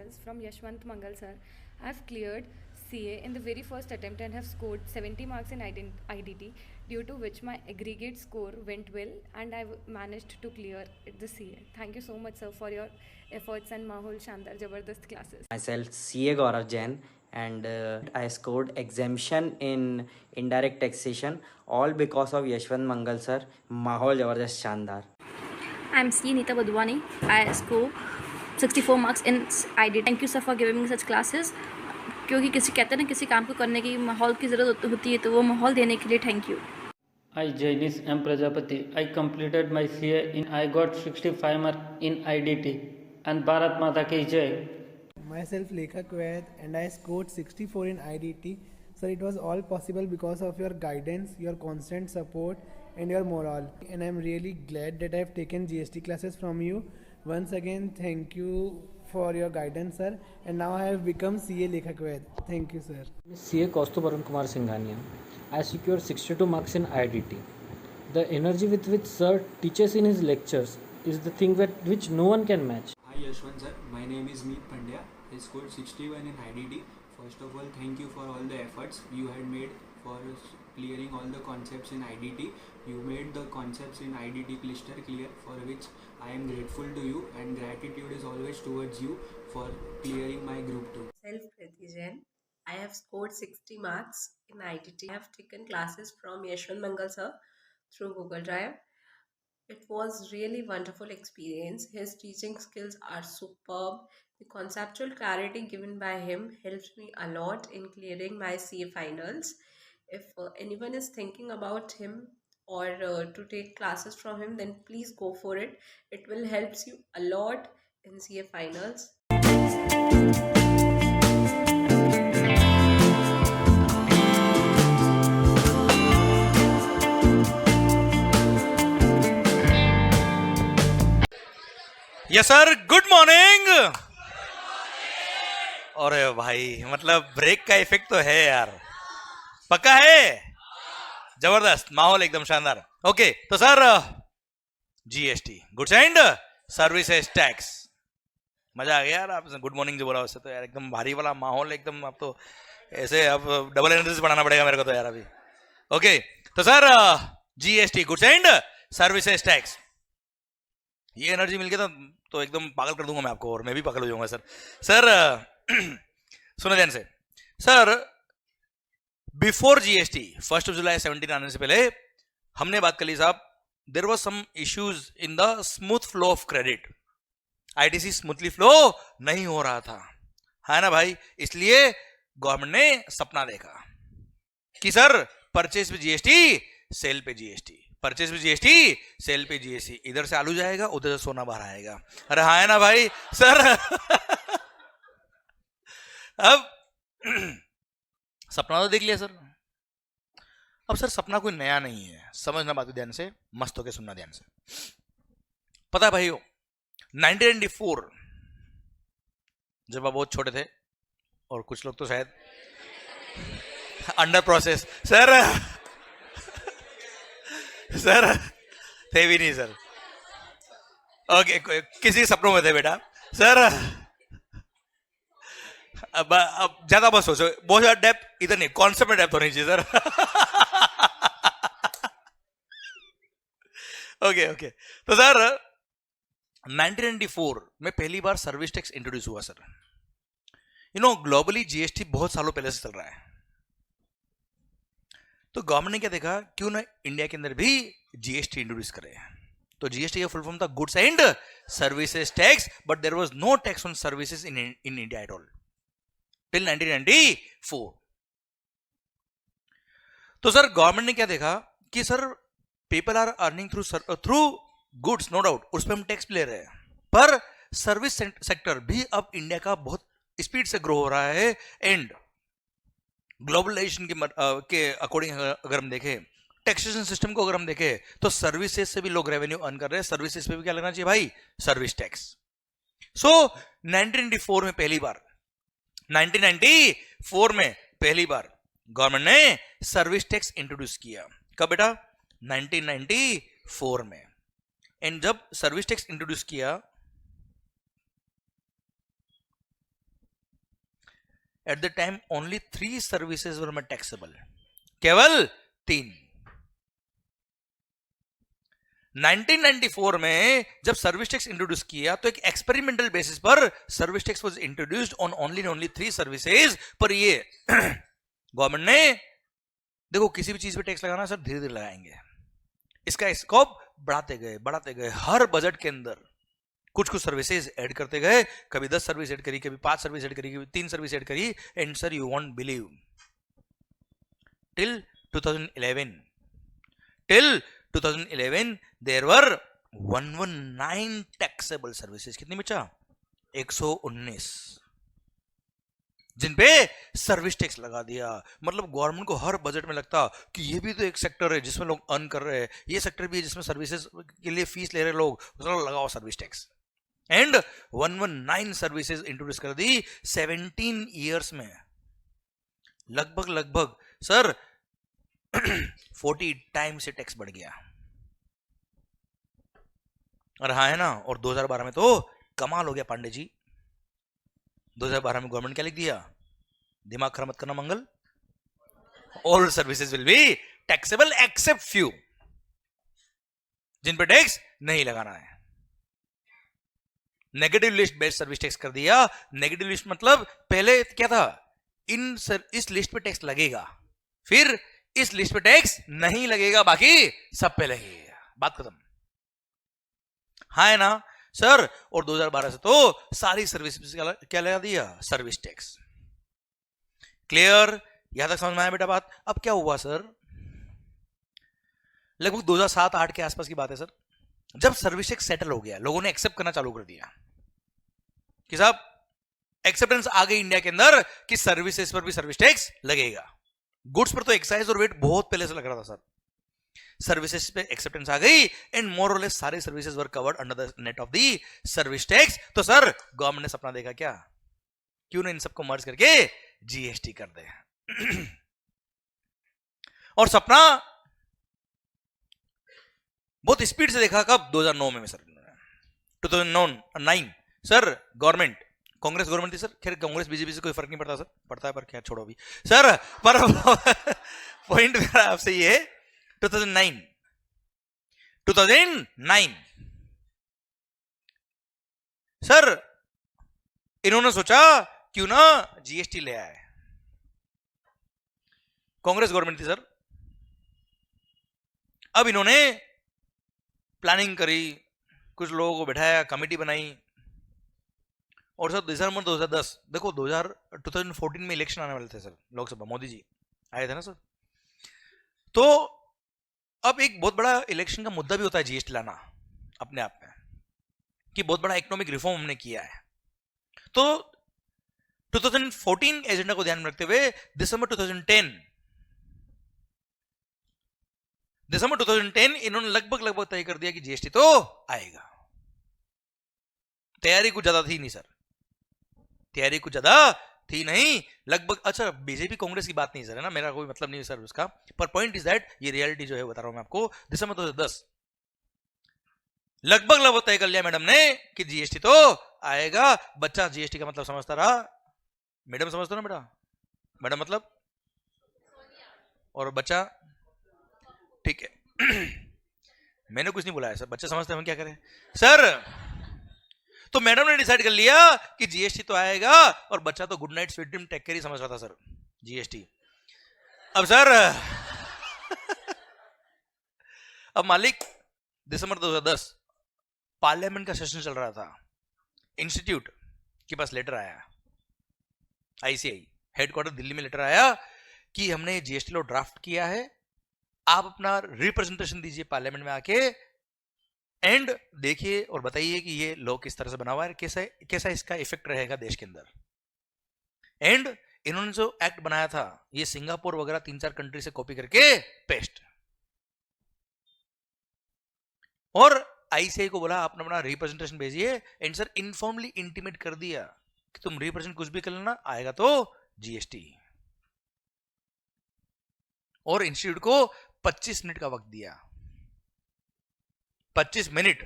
was from Yashwant Mangal sir. I've cleared CA in the very first attempt and have scored 70 marks in IDT, due to which my aggregate score went well and I managed to clear the CA. Thank you so much, sir, for your efforts and Mahul Shandar Jabardast classes. Myself, CA Gaurav Jain, and I scored exemption in indirect taxation, all because of Yashwant Mangal sir. Mahol Jabardast Shandar. I'm C. Nita Badwani. I score 64 marks in ID. Thank you sir for giving me such classes. क्योंकि किसी कहते हैं ना किसी काम को करने की माहौल की ज़रूरत होती है, तो वो माहौल देने के लिए thank you. I, Jainis M. Prajapati. I completed my CA in I got 65 marks in IDT. And Bharat Mata ki Jai. Myself Lekha Kuwait and I scored 64 in IDT. So it was all possible because of your guidance, your constant support and your morale. And I'm really glad that I've taken GST classes from you. Once again, thank you for your guidance, sir. And now I have become CA Lekha Kuwait. Thank you, sir. CA Kaustuv Arun Kumar Singhania. I secured 62 marks in IDT. The energy with which sir teaches in his lectures is the thing which no one can match. Hi Yashwant sir, my name is Meet Pandya. I scored 61 in IDT. First of all, thank you for all the efforts you had made for clearing all the concepts in IDT. You made the concepts in IDT cluster clear, for which I am grateful to you, and gratitude is always towards you for clearing my group 2. Myself Priti Jain. I have scored 60 marks in IDT. I have taken classes from Yashwant Mangal sir through Google Drive. It was really wonderful experience. His teaching skills are superb. The conceptual clarity given by him helped me a lot in clearing my CA finals. If anyone is thinking about him or to take classes from him, then please go for it. It will help you a lot in CA finals. Yes sir, good morning. अरे भाई, मतलब break का effect तो है यार, पक्का है. जबरदस्त माहौल, एकदम शानदार. ओके, तो sir GST goods and services tax, मजा आ गया यार. आपने गुड मॉर्निंग जो बोला उससे तो यार एकदम भारी वाला माहौल एकदम. अब तो ऐसे अब डबल एनर्जी बढ़ाना पड़ेगा मेरे को तो यार अभी. ओके, तो sir GST goods and services tax, ये एनर्जी मिल गया तो एकदम पागल कर दूंगा मैं आपको, और मैं भी पागल हो जाऊंगा सर. सर सुनो ध्यान से. सर बिफोर जीएसटी 1 जुलाई 17 आने से पहले हमने बात कर ली साहब, there was some issues in the smooth flow of credit. ITC smoothly flow नहीं हो रहा था, है ना भाई. इसलिए गवर्नमेंट ने सपना देखा कि सर परचेज पे जीएसटी, सेल पे जीएसटी, परचेज पे जीएसटी, सेल पे जीएसटी. इधर से आलू जाएगा, उधर से सोना बाहर आएगा. अरे हाँ है ना भाई सर. अब सपना तो देख लिया सर. अब सर सपना कोई नया नहीं है, समझना बात ध्यान से, मस्त होके सुनना ध्यान से. पता है भाइयों, 1994 जब आप बहुत छोटे थे, और कुछ लोग तो शायद अंडर प्रोसेस, सर सर थे भी नहीं सर. ओके, किसी सपनों में थे बेटा सर. अब ज्यादा बस सोचो, बहुत ज्यादा डेप्थ इधर नहीं, कॉन्सेप्ट में डेप्थ होनी चाहिए सर. ओके ओके, तो सर 1994 में पहली बार सर्विस टैक्स इंट्रोड्यूस हुआ sir. You know globally GST बहुत सालों पहले से चल रहा है. तो गवर्नमेंट ने क्या देखा, क्यों ना इंडिया के अंदर भी जीएसटी इंट्रोड्यूस करे. तो जीएसटी का फुल फॉर्म था goods and services tax, but there was no tax on services in India at all till 1994. तो सर गवर्नमेंट ने क्या देखा कि sir people are earning through goods, no doubt, उस पर हम टैक्स ले रहे हैं, पर सर्विस सेक्टर भी अब इंडिया का बहुत स्पीड से ग्रो हो रहा है. एंड ग्लोबलाइजेशन के अकॉर्डिंग अगर हम देखें, टैक्सेशन सिस्टम को अगर हम देखें, तो सर्विसेज से भी लोग रेवेन्यू अर्न कर रहे हैं. सर्विसेज पे भी क्या लगना चाहिए भाई, सर्विस टैक्स. सो 1994 में पहली बार, 1994 में पहली बार गवर्नमेंट ने सर्विस टैक्स इंट्रोड्यूस किया. कब बेटा, 1994 में. एंड जब सर्विस टैक्स इंट्रोड्यूस किया at the time only 3 services were taxable, केवल 3। 1994 में जब सर्विस टैक्स इंट्रोड्यूस किया तो एक एक्सपेरिमेंटल बेसिस पर service tax was introduced on only 3 services. पर ये गवर्नमेंट ने, देखो किसी भी चीज पे टैक्स लगाना सर धीरे धीरे लगाएंगे, इसका स्कोप बढ़ाते गए, हर बजट के अंदर कुछ कुछ सर्विसेज ऐड करते गए, कभी 10 सर्विस ऐड करी, कभी 5 सर्विस ऐड करी, कभी 3 सर्विस ऐड करी, and sir you won't believe till 2011 there were 119 taxable services। कितनी बचा? 119, जिन पे सर्विस टैक्स लगा दिया। मतलब गवर्नमेंट को हर बजट में लगता कि ये भी तो एक सेक्टर है जिसमें लोग अर्न कर रहे हैं, ये सेक्टर भी है जिसमें सर्विसेज के लिए फीस ले रहे लोग, उसको लगाओ service tax. And 119 services introduce कर दी 17 ईयर्स में। लगभग सर 40 टाइम से टैक्स बढ़ गया। और हाँ है ना, और 2012 में तो कमाल हो गया पांडे जी। 2012 में गवर्नमेंट क्या लिख दिया? दिमाग खराब मत करना Mangal, all services will be taxable except few, जिन पर टैक्स नहीं लगाना है। Negative list based service tax कर दिया। नेगेटिव लिस्ट मतलब पहले क्या था, इस लिस्ट पे टैक्स लगेगा, फिर इस लिस्ट पे टैक्स नहीं लगेगा, बाकी सब पे लगेगा, बात खत्म। हाँ है ना सर। और 2012 से तो सारी सर्विस क्या लगा दिया? Service tax. क्लियर? यहां तक समझ में आया बेटा बात? अब क्या हुआ सर, लगभग 2007-8 के आसपास की बात है सर, जब सर्विस टैक्स सेटल हो गया, लोगों ने एक्सेप्ट करना चालू कर दिया कि साहब एक्सेप्टेंस आ गई इंडिया के अंदर कि सर्विसेज पर भी सर्विस टैक्स लगेगा। गुड्स पर तो एक्साइज और वेट बहुत पहले से लग रहा था सर, सर्विसेज पे एक्सेप्टेंस आ गई, एंड मोर और लेस सारे services were covered under the net of the service tax. तो सर गवर्नमेंट ने सपना देखा क्या, क्यों ना इन सबको मर्ज करके जीएसटी कर दे। और सपना बहुत स्पीड से देखा कब? 2009 में sir, 2009 sir government, Congress government थी सर। खैर कांग्रेस बीजेपी से कोई फर्क नहीं पड़ता सर, पड़ता है पर क्या, छोड़ो अभी सर। पर पॉइंट मेरा आपसे ये है, 2009 सर इन्होंने सोचा क्यों ना जीएसटी ले आए। कांग्रेस गवर्नमेंट थी सर। अब इन्होंने प्लानिंग करी, कुछ लोगों को बैठाया, कमेटी बनाई, और सर दिसंबर 2010, देखो 2014 में इलेक्शन आने वाले थे सर, लोकसभा, मोदी जी आए थे ना सर। तो अब एक बहुत बड़ा इलेक्शन का मुद्दा भी होता है जीएसटी लाना अपने आप में, कि बहुत बड़ा इकोनॉमिक रिफॉर्म हमने किया है। तो 2014 एजेंडा को ध्यान में रखते हुए दिसंबर 2010 इन्होंने लगभग तय कर दिया कि जीएसटी तो आएगा। तैयारी कुछ ज्यादा थी नहीं सर, तैयारी कुछ ज्यादा थी नहीं, लगभग। अच्छा बीजेपी कांग्रेस की बात नहीं सर, है ना, मेरा कोई मतलब नहीं सर उसका, पर पॉइंट इज दैट ये रियलिटी जो है बता रहा हूं मैं आपको। दिसंबर 2010 लगभग तय कर लिया मैडम ने कि जीएसटी तो आएगा। बच्चा जीएसटी का मतलब समझता रहा, मैडम समझते ना बेटा, मैडम मतलब, और बच्चा ठीक है। मैंने कुछ नहीं बोला है सर, बच्चे समझते हैं, हम क्या करें सर। तो मैडम ने डिसाइड कर लिया कि जीएसटी तो आएगा, और बच्चा तो good night sweet dream take care ही समझ रहा था सर जीएसटी। अब सर अब मालिक दिसंबर 2010 पार्लियामेंट का सेशन चल रहा था, इंस्टीट्यूट के पास लेटर आया, आईसीआई हेडक्वार्टर दिल्ली में लेटर आया कि हमने जीएसटी लॉ ड्राफ्ट किया है, आप अपना रिप्रेजेंटेशन दीजिए पार्लियामेंट में आके, एंड देखिए और बताइए कि ये लॉ किस तरह से बना हुआ है, कैसा इसका इफेक्ट रहेगा देश के अंदर। एंड इन्होंने जो एक्ट बनाया था ये सिंगापुर वगैरह 3-4 कंट्री से कॉपी करके पेस्ट, और आईसीआई को बोला आप अपना रिप्रेजेंटेशन भेजिए, एंड सर इनफॉर्मली इंटीमेट कर दिया कि तुम रिप्रेजेंट कुछ भी कर लेना, आएगा तो जीएसटी। और इंस्टीट्यूट को 25 मिनट का वक्त दिया, 25 मिनट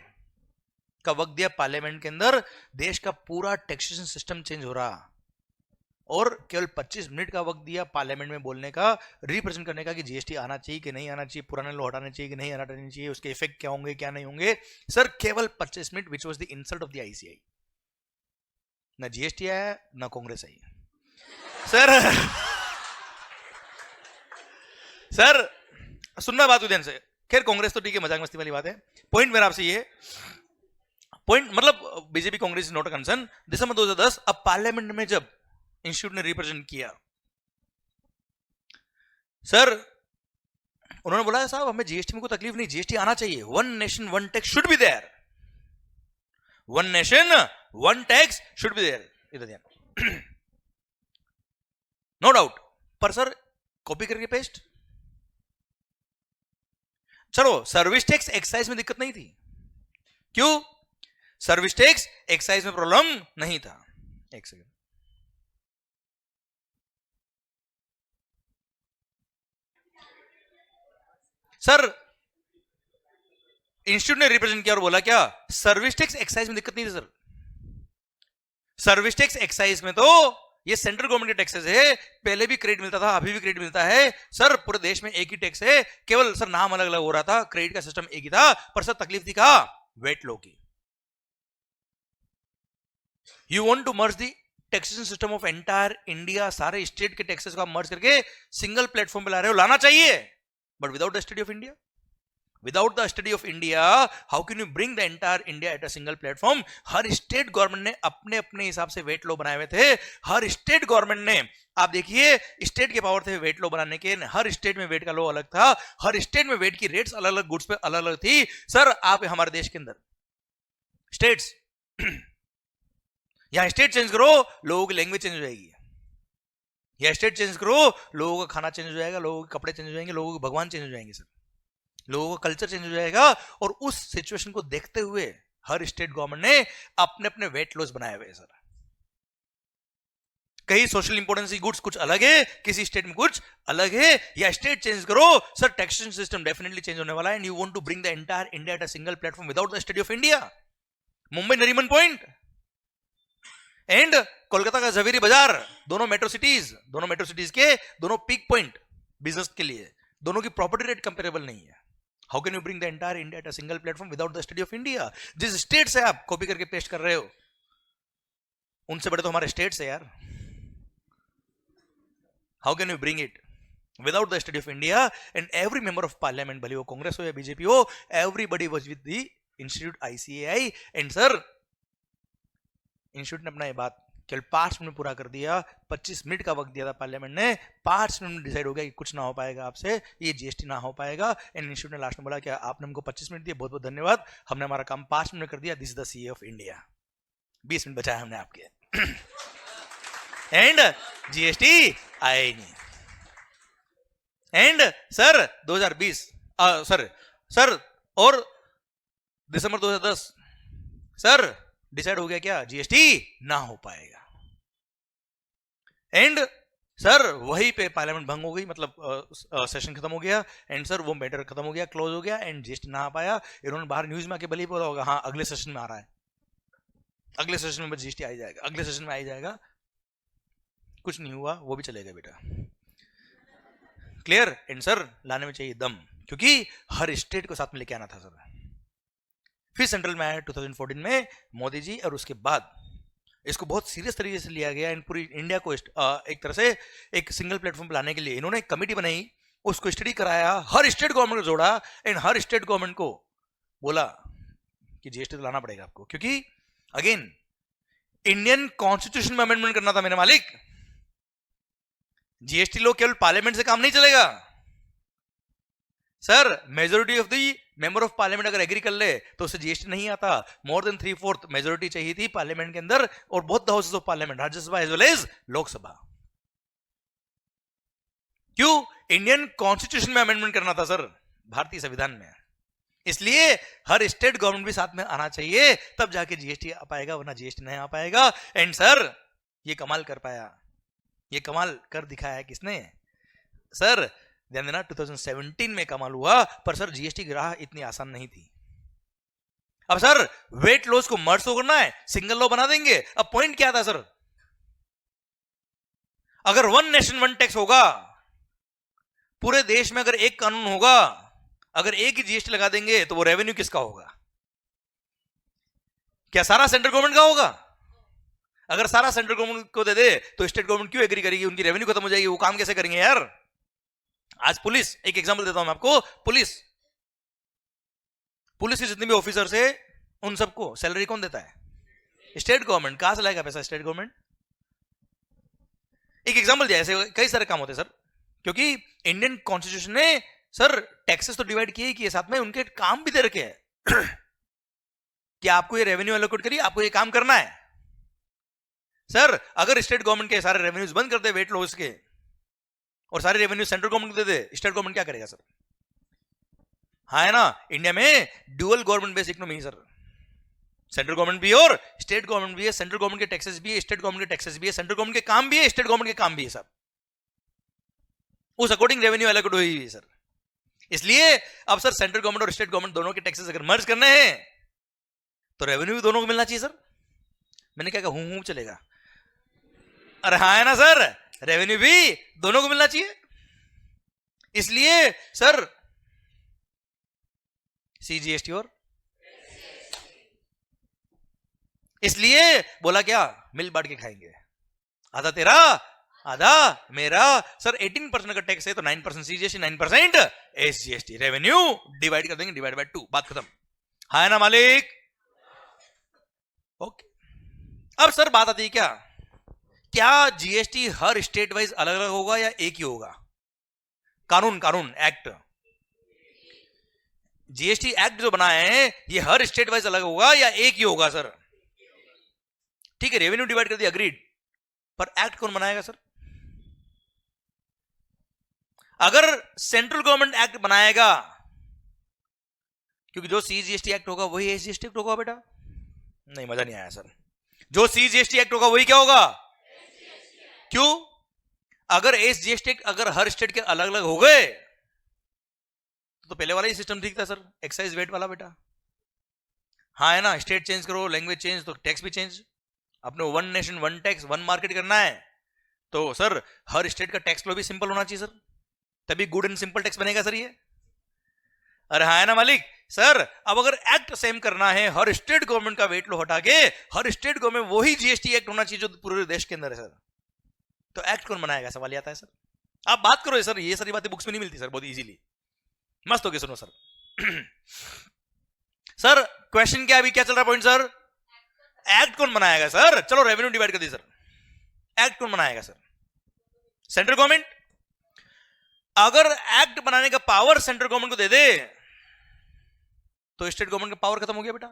का वक्त दिया पार्लियामेंट के अंदर। देश का पूरा टैक्सेशन सिस्टम चेंज हो रहा, और केवल 25 मिनट का वक्त दिया पार्लियामेंट में बोलने का, रिप्रेजेंट करने का कि जीएसटी आना चाहिए कि नहीं आना चाहिए, पुराने लॉ हटाने चाहिए कि नहीं हटाने चाहिए, उसके इफेक्ट क्या होंगे क्या नहीं होंगे। सर केवल 25 minute, which was the insult of the ICI. ना जीएसटी आया ना कांग्रेस आई सर। सर सुनना बात ध्यान से। खैर कांग्रेस तो ठीक है, मजाक मस्ती वाली बात है। पॉइंट मेरा आपसे ये पॉइंट, मतलब BJP Congress is not a concern. दिसंबर 2010 अब पार्लियामेंट में जब इंस्टीट्यूट ने रिप्रेजेंट किया, सर उन्होंने बोला साहब हमें जीएसटी में कोई तकलीफ नहीं, जीएसटी आना चाहिए, one nation one tax should be there, one nation one tax should be there. इधर ध्यान, नो डाउट। पर सर कॉपी करके पेस्ट, चलो सर्विस टैक्स एक्साइज में दिक्कत नहीं थी, क्यों? सर्विस टैक्स एक्साइज में प्रॉब्लम नहीं था। एक सेकंड, सर इंस्टीट्यूट ने रिप्रेजेंट किया और बोला क्या सर्विस टैक्स एक्साइज में दिक्कत नहीं थी। सर सर्विस टैक्स एक्साइज में तो ये सेंट्रल गवर्नमेंट के टैक्सेस है, पहले भी क्रेडिट मिलता था, अभी भी क्रेडिट मिलता है। सर पूरे देश में एक ही टैक्स है, केवल सर नाम अलग अलग हो रहा था, क्रेडिट का सिस्टम एक ही था। पर सर तकलीफ थी कहां? वेट लो की। You want to merge the taxation system of entire India, सारे स्टेट के टैक्सेस को आप मर्ज करके सिंगल प्लेटफॉर्म पे ला रहे हो, लाना चाहिए, but without the study of India. Without the study of India, how can you bring the entire India at a single platform? Her state government ने अपने अपने हिसाब से वेट लो बनाए हुए थे। हर स्टेट गवर्नमेंट ने, आप देखिए स्टेट के पावर थे वेट लो बनाने के, हर स्टेट में वेट का लो अलग था, हर स्टेट में वेट की रेट्स अलग अलग गुड्स पे अलग अलग थी। सर आप हमारे देश के अंदर स्टेट्स, यहां स्टेट चेंज करो लोगों की लैंग्वेज चेंज हो जाएगी, या स्टेट चेंज करो लोगों का खाना चेंज हो जाएगा, लोगों के कपड़े चेंज हो जाएंगे, लोगों के भगवान चेंज हो जाएंगे, सर लोगों का कल्चर चेंज हो जाएगा। और उस सिचुएशन को देखते हुए हर स्टेट गवर्नमेंट ने अपने अपने वेट लॉस बनाए हुए। सर कहीं सोशल इंपोर्टेंस की गुड्स कुछ अलग है, किसी स्टेट में कुछ अलग है, या स्टेट चेंज करो। Sir taxation system definitely change होने वाला है, and you want to bring the entire India at a single platform without the study of India. Mumbai Nariman point and Kolkata का जवेरी बाजार, दोनों मेट्रो सिटीज के दोनों पीक पॉइंट बिजनेस के लिए, दोनों की प्रॉपर्टी रेट कंपेरेबल नहीं है। How can you bring the entire India at a single platform without the study of India? जिस स्टेट से आप कॉपी करके पेस्ट कर रहे हो, उनसे बड़े तो हमारे स्टेट्स है यार। How can you bring it without the study of India? And every member of parliament, भले वो कांग्रेस हो या बीजेपी हो, everybody was with the institute ICAI. And sir institute ने अपना ये बात केवल 5 मिनट पूरा कर दिया। 25 मिनट का वक्त दिया था पार्लियामेंट ने, 5 मिनट में डिसाइड हो गया कि कुछ ना हो पाएगा आपसे, ये जीएसटी ना हो पाएगा। एंड इंस्टीट्यूट ने लास्ट में बोला कि आपने हमको 25 मिनट दिए, बहुत बहुत धन्यवाद, हमने हमारा काम 5 मिनट कर दिया, this is the CA of India. 20 minute बचाया हमने आपके। एंड जीएसटी आए नहीं। एंड सर 2020 सर और दिसंबर 2010 सर डिसाइड हो गया क्या? जीएसटी ना हो पाएगा। एंड सर वहीं पे पार्लियामेंट भंग हो गई, मतलब सेशन खत्म हो गया। एंड सर वो मैटर खत्म हो गया, क्लोज हो गया, एंड जीएसटी ना आ पाया। इन्होंने बाहर न्यूज में आके भले ही बोला होगा हाँ अगले सेशन में आ रहा है, अगले सेशन में जीएसटी आ जाएगा, अगले सेशन में आ जाएगा। कुछ नहीं हुआ, वो भी चलेगा बेटा। क्लियर? एंड सर लाने में चाहिए दम, क्योंकि हर स्टेट को साथ में लेके आना था सर। फिर सेंट्रल में आया 2014 में मोदी जी, और उसके बाद इसको बहुत सीरियस तरीके से लिया गया। एंड पूरी इंडिया को एक तरह से एक सिंगल प्लेटफॉर्म पर लाने के लिए इन्होंने एक कमेटी बनाई, उसको स्टडी कराया, हर स्टेट गवर्नमेंट को जोड़ा, एंड हर स्टेट गवर्नमेंट को बोला कि जीएसटी तो लाना पड़ेगा आपको, क्योंकि अगेन इंडियन कॉन्स्टिट्यूशन में अमेंडमेंट करना था मेरे मालिक। जीएसटी लो केवल पार्लियामेंट से काम नहीं चलेगा sir. Majority of the member of parliament अगर एग्री कर ले तो उससे जीएसटी नहीं आता। मोर देन 3/4 मेजोरिटी चाहिए थी पार्लियामेंट के अंदर, और both the houses of parliament, Rajya Sabha as well as Lok Sabha. क्यों? इंडियन कॉन्स्टिट्यूशन में अमेंडमेंट करना था सर, भारतीय संविधान में। इसलिए हर स्टेट गवर्नमेंट भी साथ में आना चाहिए, तब जाके जीएसटी आ पाएगा, वरना जीएसटी नहीं आ पाएगा। एंड सर ये कमाल कर पाया, ये कमाल कर दिखाया किसने? सर ध्यान देना 2017 में कमाल हुआ, पर सर जीएसटी की राह इतनी आसान नहीं थी। अब सर वेट लॉस को मर्ज तो करना है, सिंगल लॉ बना देंगे। अब पॉइंट क्या था सर? अगर वन नेशन वन टैक्स होगा, पूरे देश में अगर एक कानून होगा, अगर एक ही जीएसटी लगा देंगे तो वो रेवेन्यू किसका होगा? क्या सारा सेंट्रल गवर्नमेंट का होगा? अगर सारा सेंट्रल गवर्नमेंट को दे दे तो स्टेट गवर्नमेंट क्यों एग्री करेगी? उनकी रेवेन्यू खत्म हो जाएगी, वो काम कैसे करेंगे यार? आज पुलिस, एक एग्जांपल देता हूं मैं आपको, पुलिस के जितने भी ऑफिसर्स है उन सबको सैलरी कौन देता है? State government. कहां से लाएगा पैसा स्टेट गवर्नमेंट? एक एग्जांपल दिया, ऐसे कई सारे काम होते हैं सर, क्योंकि इंडियन कॉन्स्टिट्यूशन ने सर टैक्सेस तो डिवाइड किए ही किए, साथ में उनके काम भी दे रखे हैं कि आपको ये रेवेन्यू एलोकेट करिए, आपको ये काम करना है। सर अगर स्टेट गवर्नमेंट के सारे रेवेन्यूज बंद कर दे वेट लॉस के और सारे रेवेन्यू सेंट्रल गवर्नमेंट को दे दे, स्टेट गवर्नमेंट क्या करेगा सर? हाँ है ना, इंडिया में ड्यूअल गवर्नमेंट बेस्ड इकोनॉमी है सर, सेंट्रल गवर्नमेंट भी है और स्टेट गवर्नमेंट भी है, सेंट्रल गवर्नमेंट के टैक्सेस भी है, स्टेट गवर्नमेंट के टैक्सेस भी है, सेंट्रल गवर्नमेंट के काम भी है, स्टेट गवर्नमेंट के काम भी है सब, उस अकॉर्डिंग रेवेन्यू एलोकेट हुई है सर। इसलिए अब सर सेंट्रल गवर्नमेंट और स्टेट गवर्नमेंट दोनों के टैक्सेस अगर मर्ज करने हैं तो रेवेन्यू भी दोनों को मिलना चाहिए सर। मैंने क्या कहा, हूं चलेगा? अरे हाँ है ना सर, रेवेन्यू भी दोनों को मिलना चाहिए। इसलिए सर सीजीएसटी और इसलिए बोला क्या, मिल बांट के खाएंगे, आधा तेरा आधा मेरा। सर 18% का टैक्स है तो 9% सीजीएसटी, 9% एसजीएसटी, रेवेन्यू डिवाइड कर देंगे, डिवाइड बाय 2, बात खत्म। हाँ ना मालिक? ओके। अब सर बात आती है क्या जीएसटी हर स्टेट वाइज अलग अलग होगा या एक ही होगा? कानून एक्ट, जीएसटी एक्ट जो बनाए हैं ये हर स्टेट वाइज अलग होगा या एक ही होगा सर? ठीक है, रेवेन्यू डिवाइड कर दिया, अग्रीड, पर एक्ट कौन बनाएगा सर? अगर सेंट्रल गवर्नमेंट एक्ट बनाएगा, क्योंकि जो सीजीएसटी एक्ट होगा वही एसजीएसटी एक्ट होगा बेटा। नहीं, मजा नहीं आया सर। जो सीजीएसटी एक्ट होगा वही क्या होगा? क्यों? अगर एसजीएसटी एक्ट अगर हर स्टेट के अलग अलग हो गए तो पहले वाला ही सिस्टम ठीक था सर, एक्साइज वेट वाला बेटा। हाँ है ना, स्टेट चेंज करो, लैंग्वेज चेंज तो टैक्स भी चेंज। अपने one nation one tax one market करना है तो सर हर स्टेट का टैक्स फ्लो भी सिंपल होना चाहिए सर, तभी गुड एंड सिंपल टैक्स बनेगा सर ये। अरे हाँ है ना मालिक? सर अब अगर एक्ट सेम करना है, हर स्टेट गवर्नमेंट का वेट लो हटा के हर स्टेट गवर्नमेंट वही जीएसटी एक्ट होना चाहिए जो पूरे देश के अंदर है सर, तो एक्ट कौन बनाएगा? सवाल आता है सर। आप बात करो सर, ये सारी बातें बुक्स में नहीं मिलती सर, बहुत इजीली। मस्त हो गया, सुनो सर। सर क्वेश्चन क्या, अभी क्या चल रहा पॉइंट सर? एक्ट कौन बनाएगा सर? चलो रेवेन्यू डिवाइड कर दी सर, एक्ट कौन बनाएगा सर? Central government. अगर एक्ट बनाने का पावर सेंट्रल गवर्नमेंट को दे दे तो स्टेट गवर्नमेंट का पावर खत्म हो गया बेटा।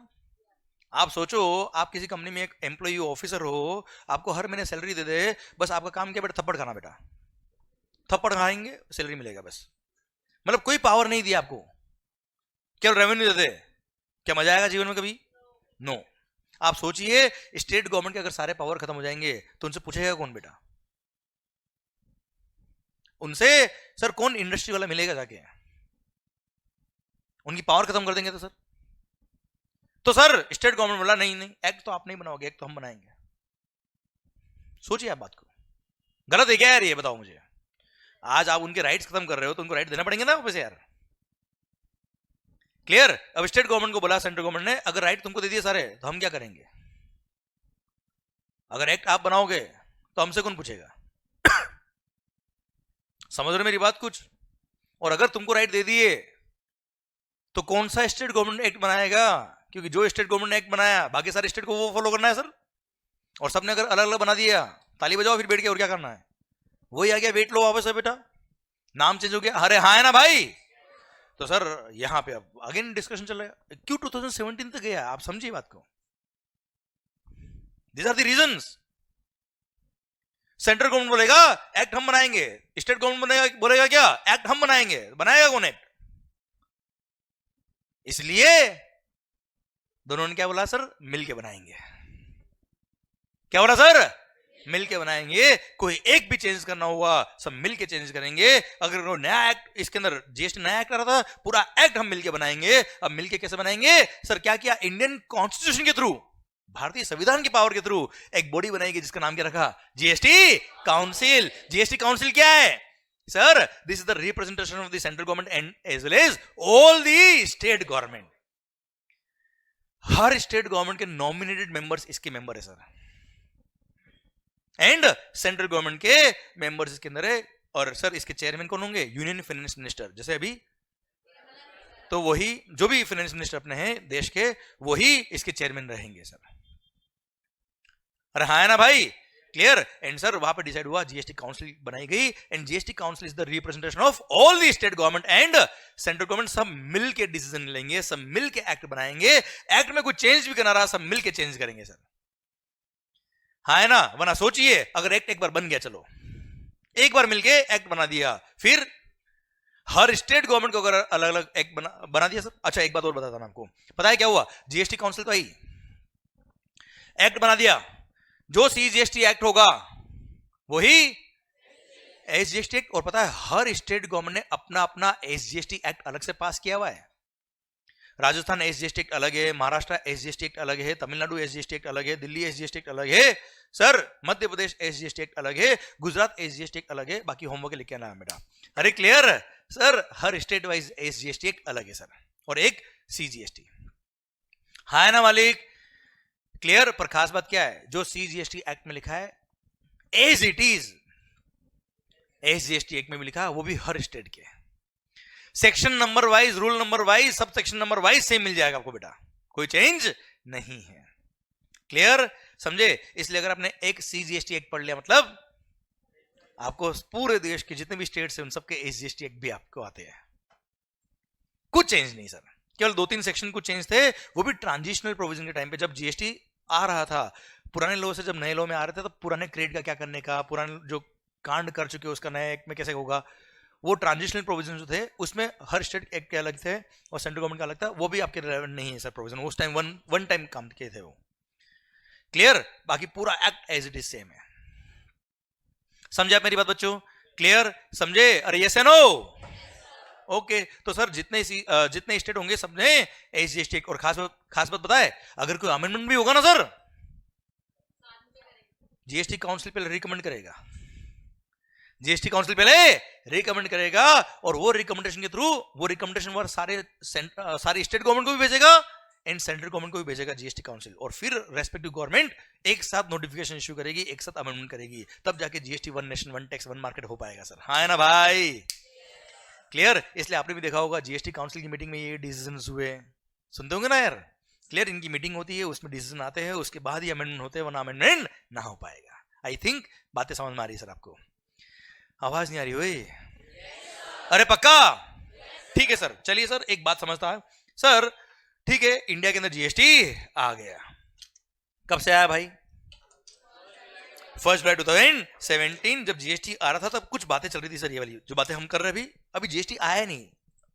आप सोचो, आप किसी कंपनी में एक एम्प्लॉय ऑफिसर हो, आपको हर महीने सैलरी दे दे, बस आपका काम क्या बेटा? थप्पड़ खाना बेटा, थप्पड़ खाएंगे सैलरी मिलेगा बस, मतलब कोई पावर नहीं दिया आपको, केवल रेवेन्यू दे दे। क्या मजा आएगा जीवन में कभी? नो। आप सोचिए स्टेट गवर्नमेंट के अगर सारे पावर खत्म हो जाएंगे तो उनसे पूछेगा कौन बेटा? उनसे सर कौन इंडस्ट्री वाला मिलेगा जाके? उनकी पावर खत्म कर देंगे तो सर स्टेट गवर्नमेंट बोला नहीं नहीं, एक्ट तो आप नहीं बनाओगे, एक्ट तो हम बनाएंगे। सोचिए आप बात को, गलत है क्या यार ये? बताओ मुझे। आज आप उनके राइट्स खत्म कर रहे हो तो उनको राइट देना पड़ेंगे ना वापस यार। क्लियर? अब स्टेट गवर्नमेंट को बोला सेंट्रल गवर्नमेंट ने, अगर राइट तुमको दे दिए सारे तो हम क्या करेंगे? अगर एक्ट आप बनाओगे तो हमसे कौन पूछेगा? समझ रहे मेरी बात कुछ? और अगर तुमको राइट दे दिए तो कौन सा स्टेट गवर्नमेंट एक्ट बनाएगा? क्योंकि जो स्टेट गवर्नमेंट ने एक्ट बनाया बाकी सारे स्टेट को वो फॉलो करना है सर। और सबने अगर अलग अलग बना दिया, ताली बजाओ फिर बैठ के, और क्या करना है? वही आ गया, वेट लो वापस है बेटा, नाम चेंज हो गया। अरे हाँ है ना भाई? तो सर यहां पे अब अगेन डिस्कशन चल रहा है, क्यों 2017 तक गया? आप समझिए बात को। These are the reasons. Central government बोलेगा एक्ट हम बनाएंगे, स्टेट गवर्नमेंट बोलेगा क्या? एक्ट हम बनाएंगे। बनाएगा कौन एक्ट? इसलिए दोनों ने क्या बोला सर? मिलके बनाएंगे। क्या बोला सर? मिलके बनाएंगे। कोई एक भी चेंज करना हुआ सब मिलके चेंज करेंगे। अगर वो नया एक्ट, इसके अंदर जीएसटी नया एक्ट आ रहा था, पूरा एक्ट हम मिलके बनाएंगे। अब मिलके कैसे बनाएंगे सर? क्या किया? इंडियन कॉन्स्टिट्यूशन के थ्रू भारतीय संविधान की पावर के थ्रू एक बॉडी बनाई गई जिसका नाम क्या रखा? GST council. जीएसटी काउंसिल क्या है sir? This is the representation of the central government and as well as all the state government. हर स्टेट गवर्नमेंट के नॉमिनेटेड मेंबर्स इसके मेंबर है सर, एंड सेंट्रल गवर्नमेंट के मेंबर्स इसके अंदर है। और सर इसके चेयरमैन कौन होंगे? Union finance minister. जैसे अभी तो वही जो भी फाइनेंस मिनिस्टर अपने हैं देश के, वही इसके चेयरमैन रहेंगे सर। अरे हाँ है ना भाई? क्लियर? एंड सर वहां पर डिसाइड हुआ, जीएसटी काउंसिल बनाई गई, and GST council is the representation of all the state government and central government. सब मिल के डिसीजन लेंगे, सब मिल के एक्ट बनाएंगे। एक्ट में कुछ चेंज भी करना रहा, सब मिल के चेंज करेंगे सर। हाँ है ना? वरना सोचिए अगर एक्ट एक बार बन गया, चलो एक बार मिलके एक्ट बना दिया, फिर हर स्टेट गवर्नमेंट को अगर अलग अलग एक्ट बना दिया सर। अच्छा एक बात और बताता हूं आपको, पता है क्या हुआ? जीएसटी काउंसिल तो आई, एक्ट बना दिया, जो सीजीएसटी एक्ट होगा वही एसजीएसटी एक्ट। और पता है हर स्टेट गवर्नमेंट ने अपना अपना एसजीएसटी एक्ट अलग से पास किया हुआ है। राजस्थान एसजीएसटी एक्ट अलग है, महाराष्ट्र एसजीएसटी एक्ट अलग है, तमिलनाडु एसजीएसटी एक्ट अलग है, दिल्ली एसजीएसटी एक्ट अलग है sir, Madhya Pradesh SGST act अलग है, गुजरात एसजीएसटी एक्ट अलग है। बाकी होमवर्क लिख के आना है बेटा। अरे क्लियर सर? हर स्टेट वाइज एसजीएसटी एक्ट अलग है सर, और एक सीजीएसटी। हाँ है ना मालिक? क्लियर? पर खास बात क्या है? जो सीजीएसटी एक्ट में लिखा है as it is SGST act में भी लिखा है, वो भी हर स्टेट के section number wise, rule number wise, sub section number wise same मिल जाएगा आपको बेटा, कोई चेंज नहीं है। क्लियर? समझे? इसलिए अगर आपने एक सीजीएसटी एक्ट पढ़ लिया मतलब आपको पूरे देश के जितने भी स्टेट्स हैं उन सबके एसजीएसटी एक्ट भी आपको आते हैं। कुछ चेंज नहीं सर, केवल 2-3 सेक्शन कुछ चेंज थे, वो भी ट्रांजिशनल प्रोविजन के टाइम पे जब जीएसटी आ रहा था। पुराने लॉ से जब नए लॉ में आ रहे थे तो पुराने क्रेडिट का क्या करने का, पुराने जो कांड कर चुके उसका नए एक्ट में कैसे होगा, वो ट्रांजिशनल प्रोविजन जो थे उसमें हर स्टेट एक्ट के अलग थे और सेंट्रल गवर्नमेंट का अलग था, वो भी आपके रेलेवेंट नहीं है सर प्रोविजन। उस टाइम वन टाइम काम किए थे वो। क्लियर? बाकी पूरा act as it is same है। समझे आप मेरी बात बच्चों? क्लियर? समझे? अरे यस या नो? ओके। तो सर जितने स्टेट होंगे सबने एसजीएसटी एक्ट। और खास बात बताए, अगर कोई अमेंडमेंट भी होगा ना सर, जीएसटी काउंसिल पहले रिकमेंड करेगा, जीएसटी काउंसिल पहले रिकमेंड करेगा, और वो रिकमेंडेशन के थ्रू वो रिकमेंडेशन सारे स्टेट गवर्नमेंट को भी भेजेगा एंड सेंट्रल गवर्नमेंट को भी भेजेगा जीएसटी काउंसिल, और फिर रेस्पेक्टिव गवर्नमेंट एक साथ नोटिफिकेशन इश्यू करेगी, एक साथ अमेंडमेंट करेगी, तब जाके GST one nation one tax one market हो पाएगा सर। हाँ है ना भाई? क्लियर? इसलिए आपने भी देखा होगा जीएसटी काउंसिल की मीटिंग में ये डिसीजन हुए, सुनते होंगे ना यार? क्लियर? इनकी मीटिंग होती है, उसमें डिसीजन आते हैं, उसके बाद ही अमेंडमेंट होते हैं, वरना अमेंडमेंट ना हो पाएगा। आई थिंक बातें समझ में आ रही है सर आपको? आवाज नहीं आ रही हुई? अरे पक्का? ठीक है सर। चलिए सर एक बात समझता है सर, ठीक है इंडिया के अंदर जीएसटी आ गया, कब से आया भाई? 1 जुलाई 2017 जब जीएसटी आ रहा था तब कुछ बातें चल रही थी सर, ये वाली जो बातें हम कर रहे हैं अभी जीएसटी आया नहीं,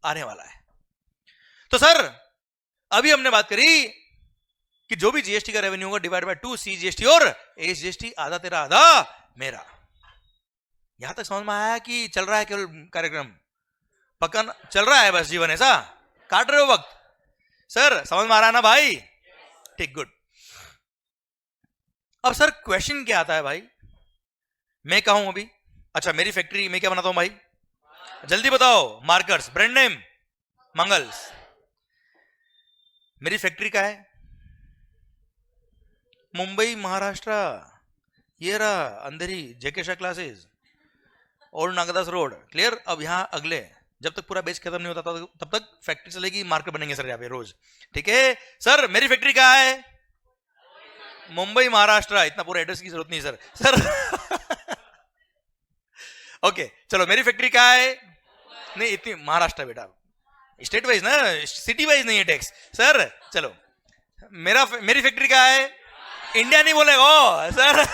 आने वाला है। तो सर अभी हमने बात करी कि जो भी जीएसटी का रेवेन्यू होगा डिवाइड बाय 2 सीजीएसटी और एसजीएसटी, आधा तेरा आधा मेरा। यहां तक समझ में आया कि चल रहा है केवल कार्यक्रम? पक्का चल रहा है बस जीवन ऐसा काट रहे हो वक्त? सर समझ में आ रहा है ना भाई? ठीक, गुड। अब सर क्वेश्चन क्या आता है भाई? मैं कहूं अभी, अच्छा मेरी फैक्ट्री में क्या बनाता हूं भाई? जल्दी बताओ। Markers, brand name Mangal's. मेरी फैक्ट्री का है मुंबई महाराष्ट्र, ये रहा अंधेरी जेके शाह क्लासेस और नागदास रोड। क्लियर? अब यहां अगले जब तक पूरा बेच खत्म नहीं होता तब तक फैक्ट्री चलेगी, मार्केट बनेंगे सर यहाँ पे रोज। ठीक है सर? मेरी फैक्ट्री कहाँ है? मुंबई महाराष्ट्र। इतना पूरा एड्रेस की जरूरत नहीं सर। सर ओके चलो, मेरी फैक्ट्री कहाँ है? नहीं इतनी महाराष्ट्र बेटा, स्टेट वाइज ना, सिटी वाइज नहीं है टैक्स सर। चलो मेरी फैक्ट्री कहाँ है? इंडिया नहीं बोलेगा सर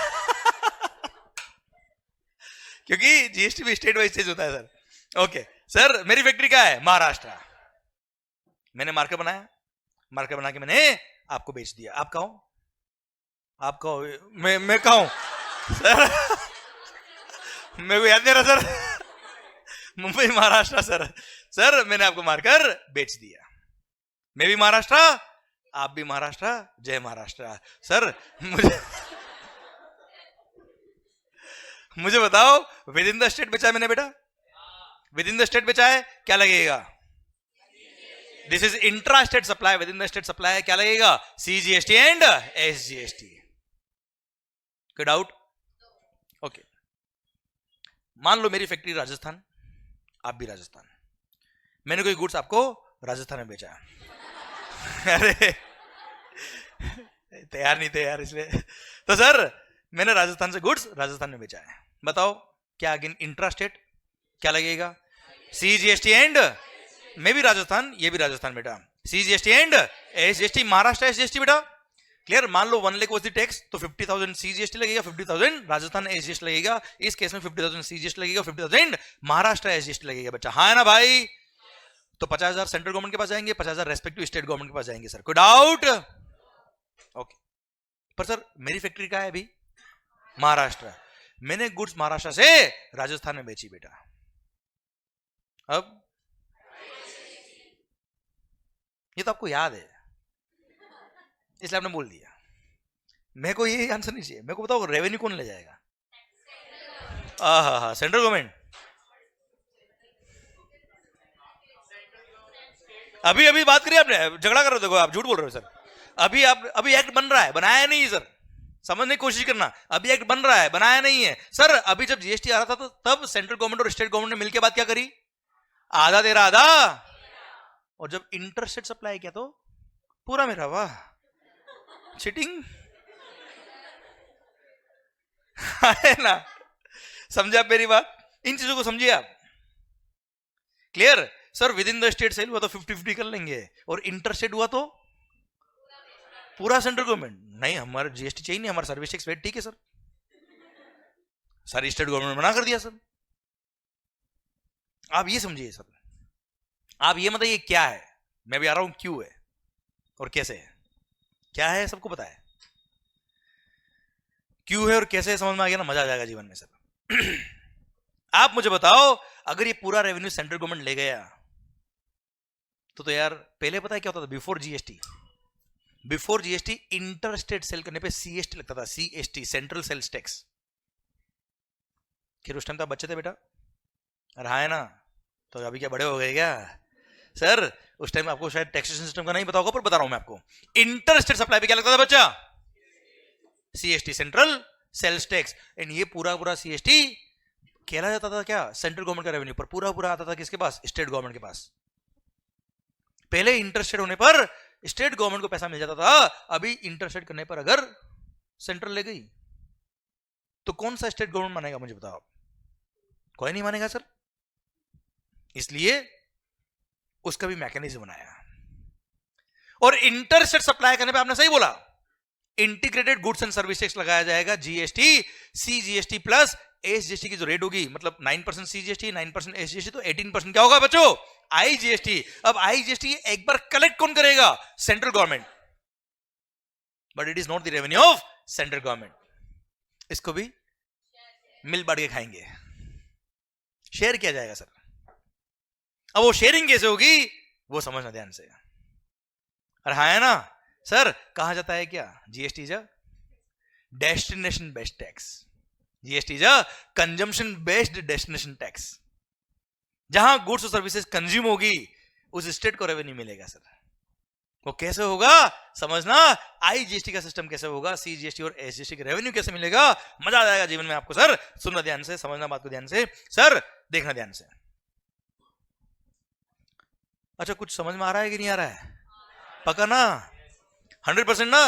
क्योंकि जीएसटी भी स्टेट वाइज चेंज होता है सर। ओके सर मेरी फैक्ट्री क्या है? महाराष्ट्र। मैंने मार्कर बनाया, मार्कर बना के मैंने आपको बेच दिया। आप कहो, आप कहो, मैं कहूं सर मेरे को याद नहीं रहा sir Mumbai Maharashtra sir. Sir मैंने आपको मार्कर बेच दिया, मैं भी महाराष्ट्र आप भी महाराष्ट्र, जय महाराष्ट्र। सर मुझे बताओ, विद इन द स्टेट बेचा है मैंने बेटा, विद इन द स्टेट बेचा है, क्या लगेगा? This is intra state supply, with in the state supply है, क्या लगेगा? CGST and SGST। कोई डाउट? ओके, मान लो मेरी फैक्ट्री राजस्थान, आप भी राजस्थान, मैंने कोई गुड्स आपको राजस्थान में बेचा अरे तैयार नहीं थे यार इसलिए। तो सर मैंने राजस्थान से गुड्स राजस्थान में बेचा है, बताओ क्या अगेन इंट्रा स्टेट क्या लगेगा? CGST एंड, मैं भी राजस्थान, ये भी राजस्थान बेटा, CGST and SGST, Maharashtra SGST बेटा। क्लियर? मान लो 1 लाख वाज द टैक्स, तो 50,000 CGST लगेगा, 50,000 राजस्थान SGST लगेगा। इस केस में 50,000 CGST लगेगा, 50,000 महाराष्ट्र SGST लगेगा बच्चा, हाँ है ना भाई? तो 50,000 सेंट्रल गवर्नमेंट के पास जाएंगे, 50,000 रेस्पेक्टिव स्टेट गवर्नमेंट के पास जाएंगे। सर कोई डाउट? ओके, पर सर मेरी फैक्ट्री क्या है अभी? महाराष्ट्र, मैंने गुड्स महाराष्ट्र से राजस्थान में बेची बेटा, अब ये तो आपको याद है इसलिए आपने बोल दिया। मेरे को ये आंसर नहीं चाहिए, मेरे को बताओ रेवेन्यू कौन ले जाएगा? हाँ, सेंट्रल गवर्नमेंट। अभी बात करिए आपने, झगड़ा कर रहे हो, देखो आप झूठ बोल रहे हो सर। अभी एक्ट बन रहा है, बनाया नहीं सर, समझने की कोशिश करना। अभी एक्ट बन रहा है, बनाया नहीं है सर। अभी जब GST आ रहा था तो तब सेंट्रल गवर्नमेंट और स्टेट गवर्नमेंट ने मिलकर बात क्या करी? आधा तेरा आधा, और जब इंटर स्टेट सप्लाई किया तो पूरा मेरा। वाह, चीटिंग है ना? समझे आप मेरी बात? इन चीजों को समझिए आप। Clear? Sir within the state sale हुआ तो 50-50 कर लेंगे, और इंटर स्टेट हुआ तो पूरा सेंट्रल गवर्नमेंट। नहीं, हमारा GST चाहिए नहीं, हमारा सर्विस टैक्स वेट ठीक है सर, सारी स्टेट गवर्नमेंट मना कर दिया सर। आप ये समझिए सर, आप ये मतलब ये क्या है, मैं भी आ रहा हूं क्यों है और कैसे है, क्या है सबको पता है, क्यों है और कैसे है समझ में आ गया ना, मजा आ जाएगा जीवन में सर। आप मुझे बताओ, अगर ये पूरा रेवेन्यू सेंट्रल गवर्नमेंट ले गया तो यार पहले पता है क्या होता था? Before GST inter state sale करने पे CST लगता था, CST सेंट्रल सेल्स टैक्स। फिर उस टाइम तो आप बच्चे थे बेटा, रहा है ना? तो अभी क्या बड़े हो गए क्या सर? उस टाइम आपको शायद टैक्सेशन सिस्टम का नहीं पता होगा, पर बता रहा हूं मैं आपको। इंटर स्टेट सप्लाई पे क्या लगता था बच्चा? CST central sales tax. And ये पूरा CST खेला जाता था क्या? सेंट्रल गवर्नमेंट का रेवेन्यू, पर पूरा आता था किसके पास? स्टेट गवर्नमेंट के पास। पहले इंटरस्टेट होने पर स्टेट गवर्नमेंट को पैसा मिल जाता था, अभी इंटरस्टेट करने पर अगर सेंट्रल ले गई तो कौन सा स्टेट गवर्नमेंट मानेगा? मुझे बताओ आप। कोई नहीं मानेगा सर, इसलिए उसका भी मैकेनिज्म बनाया। और इंटरस्टेट सप्लाई करने पे आपने सही बोला, integrated goods and service tax लगाया जाएगा, GST, CGST प्लस SGST की जो रेट होगी, मतलब 9% CGST, 9% SGST, तो 18% क्या होगा बच्चों? IGST। अब IGST एक बार कलेक्ट कौन करेगा? Central government, but it is not the revenue of central government. इसको भी मिल बांट के खाएंगे, शेयर किया जाएगा सर। अब वो शेयरिंग कैसे होगी वो समझना ध्यान से। अरे हाँ है ना सर? कहा जाता है क्या? GST is a destination based tax, GST is a consumption based destination tax. जहां गुड्स और सर्विसेज कंज्यूम होगी उस स्टेट को रेवेन्यू मिलेगा सर। वो कैसे होगा समझना, IGST का सिस्टम कैसे होगा, CGST और SGST के रेवेन्यू कैसे मिलेगा, मजा आ जाएगा जीवन में आपको सर। सुनना ध्यान से, समझना बात को ध्यान से सर, देखना ध्यान से। अच्छा, कुछ समझ में आ रहा है कि नहीं आ रहा है? पक्का ना? 100% ना?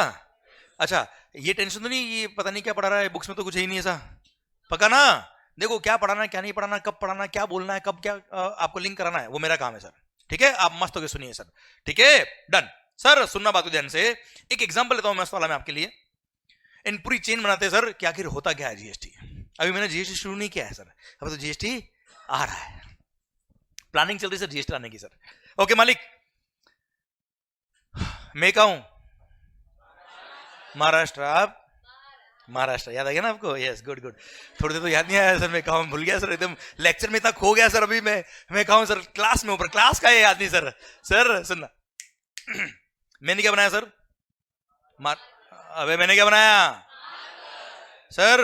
अच्छा, ये टेंशन तो नहीं, ये पता नहीं क्या पढ़ा रहा है, बुक्स में तो कुछ ही नहीं ऐसा, पक्का ना? देखो क्या पढ़ाना है, क्या नहीं पढ़ाना, कब पढ़ाना है, क्या बोलना है, कब क्या आपको लिंक कराना है, वो मेरा काम है सर। ठीक है, आप मस्त होकर सुनिए सर। ठीक है, डन सर। सुनना बात को ध्यान से। एक एग्जांपल लेता हूं मैं इस वाला में आपके लिए। इन पूरी चेन बनाते हैं सर कि आखिर होता क्या है GST। अभी मैंने GST शुरू नहीं किया है सर, अभी तो GST आ रहा है, प्लानिंग चल रही है सर GST लाने की सर। ओके मालिक, मैं कहा हूं महाराष्ट्र, आप महाराष्ट्र, याद आ गया ना आपको? Yes, good good. थोड़ी देर तो याद नहीं आया सर, मैं कहूँ भूल गया सर, एकदम लेक्चर में इतना खो गया सर। अभी मैं कहूँ सर क्लास में ऊपर, क्लास का याद नहीं सर। सर सुनना, मैंने क्या बनाया सर? अबे मैंने क्या बनाया sir?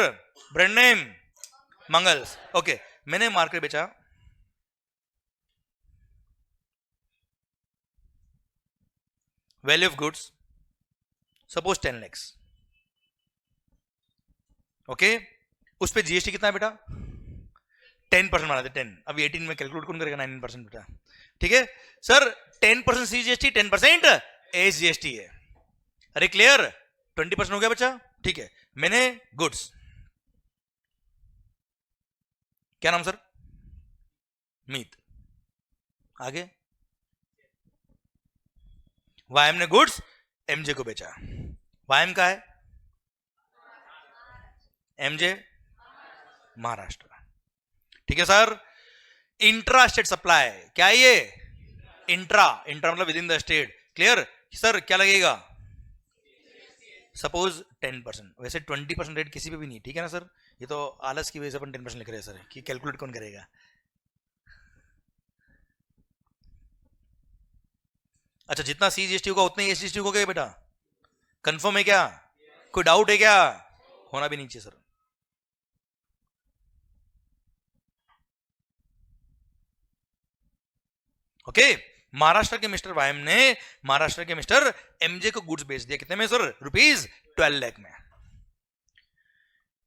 Brand name Mangal's. Okay, मैंने मार्केट बेचा value of goods suppose 10 lakhs। Okay, उस पे जीएसटी कितना है बेटा? 10% बना दे 10। अब 18 में कैलकुलेट कौन करेगा? 19% बेटा। ठीक है सर, 10% सीजीएसटी 10% एसजीएसटी है। अरे क्लियर? 20% हो गया बच्चा। ठीक है, मैंने गुड्स, क्या नाम सर? मीत। आगे वायम ने गुड्स एमजे को बेचा। वायम का है? एमजे महाराष्ट्र। ठीक है सर, इंट्रा स्टेट सप्लाई क्या है ये? इंट्रा मतलब with in the state. Clear sir? क्या लगेगा? सपोज 10%, वैसे 20% रेट किसी पे भी नहीं, ठीक है ना सर? ये तो आलस की वजह से अपन 10% लिख रहे हैं सर, कि कैलकुलेट कौन करेगा। अच्छा, जितना सीजीएसटी होगा उतना ही एसजीएसटी होगा क्या बेटा? कंफर्म है क्या? कोई डाउट है क्या? होना भी नहीं चाहिए सर। ओके, महाराष्ट्र के मिस्टर वायम ने महाराष्ट्र के मिस्टर एमजे को गुड्स बेच दिया। कितने में सर? रुपीज 12 लाख में।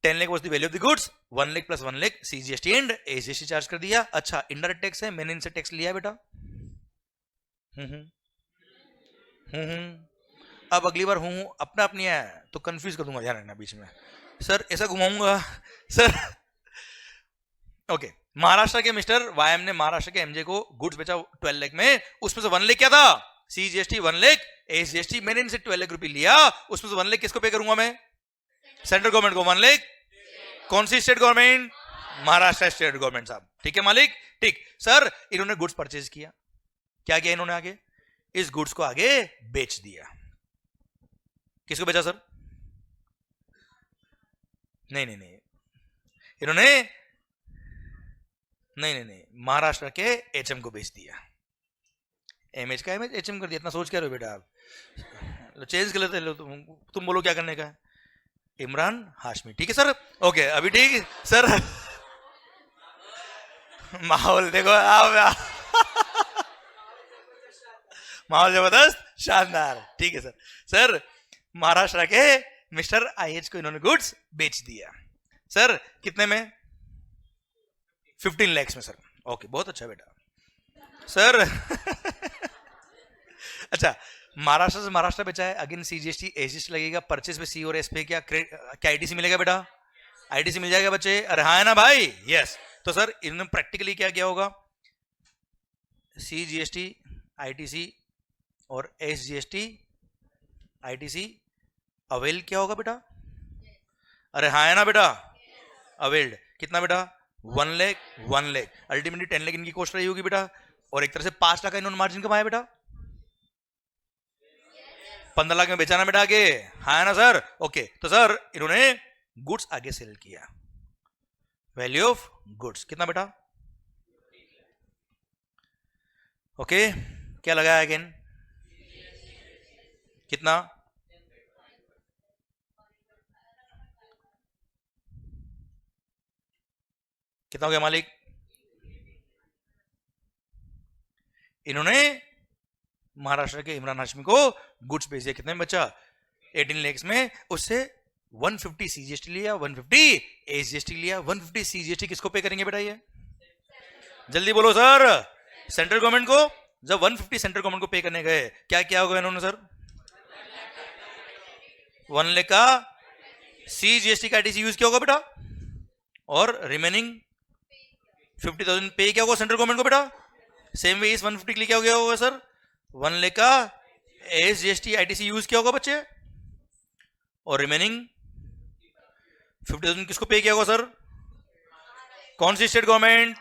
10 lakh was the value of the goods, 1 lakh plus 1 lakh CGST and SGST charge कर दिया। अच्छा, इनडायरेक्ट टैक्स है, मैंने इनसे टैक्स लिया बेटा। अब अगली बार हूं अपना अपनी है तो कंफ्यूज कर दूंगा, ध्यान रखना बीच में सर, ऐसा घुमाऊंगा सर। ओके, महाराष्ट्र के मिस्टर वायम ने महाराष्ट्र के एमजे को गुड्स बेचा 12 लाख में। उसमें से 1 लाख क्या था? CGST 1 lakh, SGST. मैंने इनसे 12 लाख रुपए लिया, उसमें से 1 लाख किसको पे करूंगा मैं? सेंट्रल गवर्नमेंट को। 1 लाख कौन सी state government? Maharashtra state government साहब। ठीक है मालिक? ठीक सर, इन्होंने गुड्स परचेज किया। क्या किया इन्होंने? आगे इस गुड्स को आगे बेच दिया। किसको बेचा सर? नहीं, इन्होंने नहीं, महाराष्ट्र के एचएम को बेच दिया। एमएच का एमएच एचएम कर दिया। इतना सोच क्या रहे हो बेटा आप? चेंज कर लेते लो, तुम बोलो क्या करने का है? इमरान हाशमी। ठीक है सर? ओके, अभी ठीक सर। माहौल देखो आप, माहौल जबरदस्त, शानदार। ठीक है सर। सर, महाराष्ट्र के मिस्टर आईएच को इन्होंने गुड्स बेच दिया सर। कितने में? 15 lakhs में सर। ओके, बहुत अच्छा बेटा सर। अच्छा, महाराष्ट्र से महाराष्ट्र बेचा है, अगेन सीजीएसटी एसजीएसटी लगेगा। परचेज पे सी और एस पे क्या आईटीसी मिलेगा बेटा? आईटीसी मिल जाएगा बच्चे? अरे हाँ है ना भाई? यस। तो सर इन्होंने प्रैक्टिकली क्या किया होगा? सीजीएसटी आईटीसी और एसजीएसटी आईटीसी अवेल क्या होगा बेटा? अरे हाँ है ना बेटा? अवेल्ड। कितना बेटा? 1 लाख। अल्टीमेटली 10 लाख इनकी कॉस्ट रही होगी बेटा, और एक तरह से 5 लाख का इन्होंने मार्जिन कमाया बेटा। 15 लाख में बेचाना बेटा आगे, हाँ है ना सर? ओके, तो सर इन्होंने गुड्स आगे सेल किया। वैल्यू ऑफ गुड्स कितना बेटा? ओके, क्या लगाया अगेन? कितना? कितना हो गया मालिक? इन्होंने महाराष्ट्र के इमरान हाशमी को गुड्स बेच दिया। कितने में बचा? 18 lakhs में। उससे 150 सीजीएसटी लिया, 150 एसजीएसटी लिया। 150 सीजीएसटी किसको पे करेंगे बेटा? ये जल्दी बोलो सर। सेंट्रल गवर्नमेंट को। जब 150 सेंट्रल गवर्नमेंट को पे करने गए, क्या किया होगा इन्होंने सर? 1 लाख का सीजीएसटी का आईटीसी यूज किया होगा बेटा, और रिमेनिंग 50,000 पे क्या होगा सेंट्रल गवर्नमेंट को बेटा? सेम वे इस 150 के लिए क्या हो गया होगा सर? 1 लाख का एसजीएसटी आईटीसी यूज किया होगा बच्चे, और रिमेनिंग 50,000 किसको पे किया होगा सर? कौन सी state government?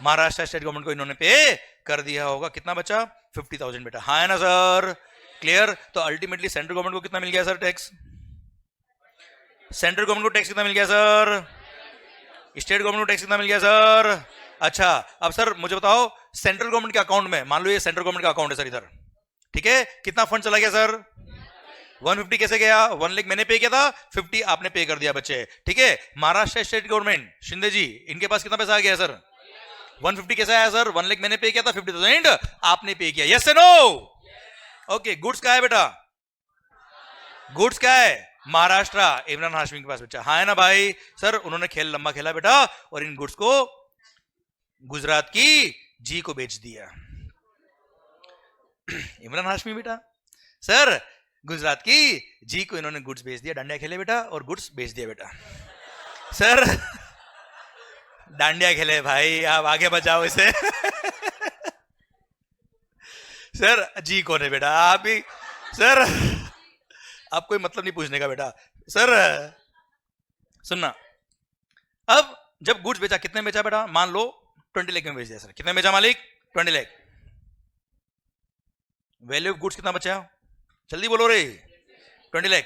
Maharashtra state government को इन्होंने पे कर दिया होगा। कितना बचा? 50,000 बेटा, हाँ है ना सर? क्लियर? तो अल्टीमेटली सेंट्रल गवर्नमेंट को कितना मिल गया सर टैक्स? सेंट्रल गवर्नमेंट को टैक्स कितना मिल गया सर? स्टेट गवर्नमेंट को टैक्स कितना मिल गया सर? अच्छा, अब सर मुझे बताओ, सेंट्रल गवर्नमेंट के अकाउंट में, मान लो ये सेंट्रल गवर्नमेंट का अकाउंट है सर इधर, ठीक है, कितना फंड चला गया सर? 150 कैसे गया? 1 लाख मैंने पे किया था, 50 आपने पे कर दिया बच्चे, ठीक है। महाराष्ट्र स्टेट गवर्नमेंट, शिंदे जी, इनके पास कितना पैसा आ गया सर? 150 कैसे आया सर? 1 लाख मैंने पे किया था, 50,000 आपने पे किया। Yes no? ओके, गुड्स क्या है बेटा? गुड्स क्या है? महाराष्ट्र, इमरान हाशमी के पास बच्चा, हाँ है ना भाई? सर उन्होंने खेल लंबा खेला बेटा, और इन गुड्स को गुजरात की जी को बेच दिया। इमरान हाशमी बेटा, सर गुजरात की जी को इन्होंने गुड्स बेच दिया, डांडिया खेले बेटा और गुड्स बेच दिया बेटा। सर डांडिया खेले भाई, आप आगे बचाओ इसे। सर जी कौन है बेटा? आप ही सर, आप कोई मतलब नहीं पूछने का बेटा। सर सुनना, अब जब गुड्स बेचा, कितने बेचा बेटा? मान लो 20 लाख में बेच दिया सर, कितने बेचा मालिक? 20 लाख। वैल्यू ऑफ गुड्स कितना बचा? जल्दी बोलो रे। 20 लाख।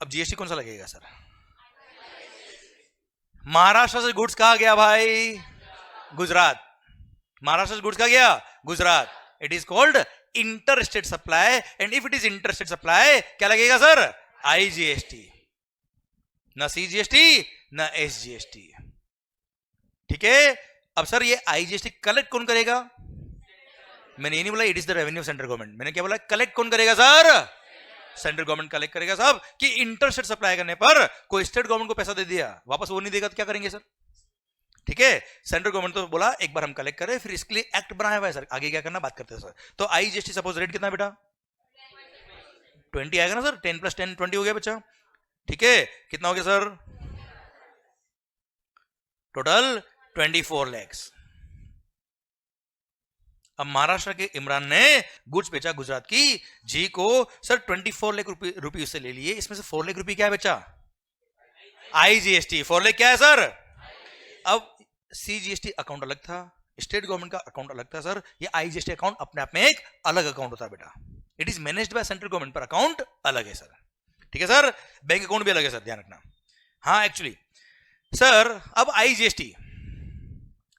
अब जीएसटी कौन सा लगेगा सर? महाराष्ट्र से गुड्स कहा गया भाई? गुजरात। महाराष्ट्र से गुड्स कहा गया? Gujarat. It is called inter state supply, and if it is inter state supply क्या लगेगा सर? आईजीएसटी, ना सीजीएसटी ना एसजीएसटी, ठीक है। अब सर ये आईजीएसटी कलेक्ट कौन करेगा? मैंने ये नहीं बोला it is the revenue of central government, मैंने क्या बोला? कलेक्ट कौन करेगा सर? सेंट्रल गवर्नमेंट कलेक्ट करेगा साहब। कि इंटर स्टेट सप्लाई करने पर कोई स्टेट गवर्नमेंट को पैसा दे दिया, वापस वो नहीं देगा तो क्या करेंगे सर? ठीक है, सेंट्रल गवर्नमेंट तो बोला एक बार हम कलेक्ट करें, फिर इसके लिए एक्ट बनाया हुआ है सर, आगे क्या करना बात करते हैं सर। तो आईजीएसटी सपोज रेट कितना बेटा? 20 आएगा ना सर, 10 + 10 20 हो गया बच्चा, ठीक है। कितना हो गया सर? टोटल 24 लाख। अब महाराष्ट्र के इमरान ने गुड्स बेचा गुजरात की जी को सर, 24 लाख रुपए उससे ले लिए, इसमें से 4 लाख रुपए क्या है बच्चा? आईजीएसटी। 4 लाख क्या है सर? अब सीजीएसटी अकाउंट अलग था, स्टेट गवर्नमेंट का अकाउंट अलग था सर, ये आईजीएसटी अकाउंट अपने आप में एक अलग अकाउंट होता है बेटा। It is managed by central government, पर अकाउंट अलग है सर, ठीक है सर। बैंक अकाउंट भी अलग है सर, ध्यान रखना। हाँ एक्चुअली सर, अब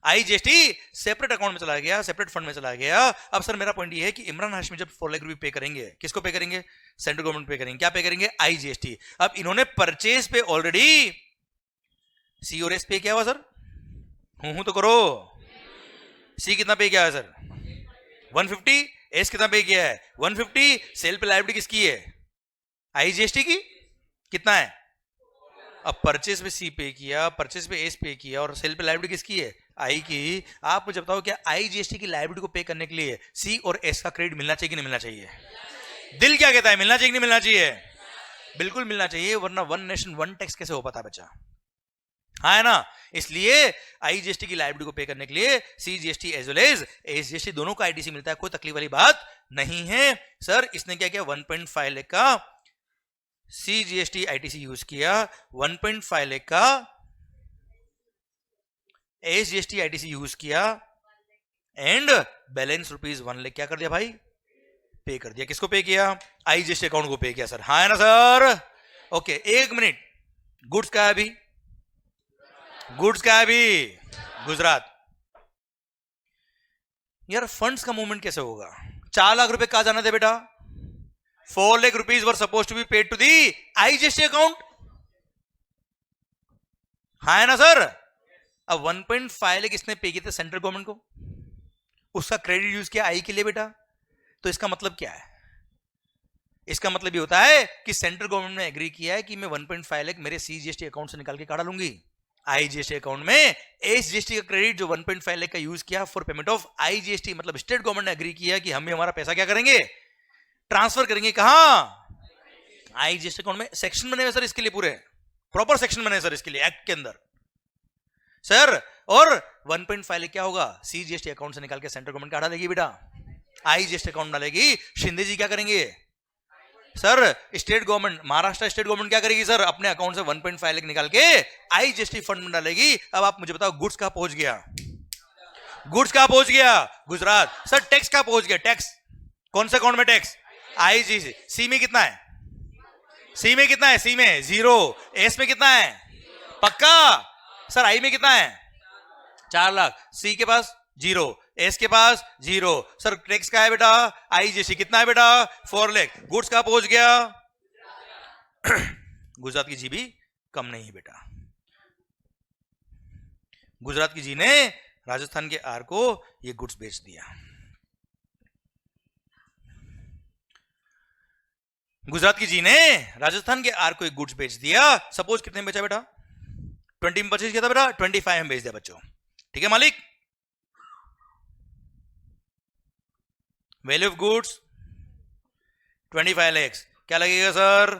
आईजीएसटी सेपरेट अकाउंट में चला गया, सेपरेट फंड में चला गया। अब सर मेरा पॉइंट ये है कि इमरान हाशमी जब 4 लाख रुपए पे करेंगे, किसको पे करेंगे? सेंट्रल गवर्नमेंट पे करेंगे। क्या पे करेंगे? आईजीएसटी। अब इन्होंने परचेज पे ऑलरेडी सी और एस पे किया हुआ सर, हूं तो करो। सी कितना पे किया है सर? 150। एस कितना पे किया है? 150। सेल पे लायबिलिटी किसकी है? आईजीएसटी की। कितना है? अब परचेज पे सी पे किया, परचेज पे एस पे किया, और सेल पे लायबिलिटी किसकी है? आई की। आप मुझे बताओ क्या आईजीएसटी की लायबिलिटी को पे करने के लिए सी और एस का क्रेडिट मिलना चाहिए कि नहीं मिलना चाहिए? दिल क्या कहता है, मिलना चाहिए कि नहीं मिलना चाहिए? बिल्कुल मिलना चाहिए, वरना वन नेशन वन टैक्स कैसे हो पाता बच्चा? हाँ है ना। इसलिए आईजीएसटी की लायबिलिटी को पे करने के लिए CGST as well as SGST दोनों का आईटीसी मिलता है, कोई तकलीफ वाली बात नहीं है सर। इसने क्या किया? 1.5 लाख का सीजीएसटी आईटीसी यूज किया, 1.5 लाख का एसजीएसटी आईटीसी यूज किया, एंड बैलेंस ₹1 लाख क्या कर दिया भाई? पे कर दिया। किसको पे किया? आईजीएसटी अकाउंट को पे किया सर, हाँ है ना सर। ओके, एक मिनट, गुड्स का है अभी? गुड्स का है अभी? गुजरात। यार फंड्स का मूवमेंट कैसे होगा? 4 लाख रुपए कहा जाना थे बेटा? 4 lakh rupees were supposed to be paid to the IGST account. हाँ है ना सर। अब 1.5 लाख इसने पे किया था सेंट्रल गवर्नमेंट को, उसका क्रेडिट यूज किया आई के लिए बेटा। तो इसका मतलब क्या है? इसका मतलब ये होता है कि सेंट्रल गवर्नमेंट ने एग्री किया है कि मैं 1.5 लाख मेरे सीजीएसटी अकाउंट से निकाल के काढ़ा लूंगी आईजीएसटी अकाउंट में। एसजीएसटी का क्रेडिट जो 1.5 लाख का यूज किया फॉर पेमेंट ऑफ आईजीएसटी, मतलब स्टेट गवर्नमेंट ने एग्री किया कि हम भी हमारा पैसा क्या करेंगे? ट्रांसफर करेंगे। कहां? आईजीएसटी अकाउंट में। सेक्शन बने हुए सर इसके लिए, पूरे प्रॉपर सेक्शन बने सर इसके लिए एक्ट के अंदर सर। और 1.5 लाख क्या होगा? सीजीएसटी अकाउंट से निकाल के सेंट्रल गवर्नमेंट काढ़ा देगी बेटा, आईजीएसटी अकाउंट डालेगी। शिंदे जी क्या करेंगे sir? State government, Maharashtra state government क्या करेगी सर? अपने अकाउंट से 1.5 लाख निकाल के आईजीएसटी फंड में डालेगी। अब आप मुझे बताओ गुड्स कहां पहुंच गया? गुड्स कहां पहुंच गया? गुजरात। सर टैक्स कहां पहुंच गया? टैक्स कौन से अकाउंट में? Tax IGST. सी में कितना है? सी में कितना है? सी में 0। एस में कितना है? पक्का सर। आई में कितना है? 4 लाख। सी के पास 0, एस के पास 0। सर टैक्स का है बेटा, आईजीएसटी कितना है बेटा 4 लाख। गुड्स कहां पहुंच गया गुजरात की जी भी कम नहीं है बेटा। गुजरात की जी ने राजस्थान के आर को ये गुड्स बेच दिया। गुजरात की जी ने राजस्थान के आर को एक गुड्स बेच दिया। सपोज कितने में बेचा बेटा 20 में परचेज किया था बेटा, 25 में बेच दिया बच्चों। ठीक है मालिक। Value of goods 25 lakh. क्या लगेगा सर,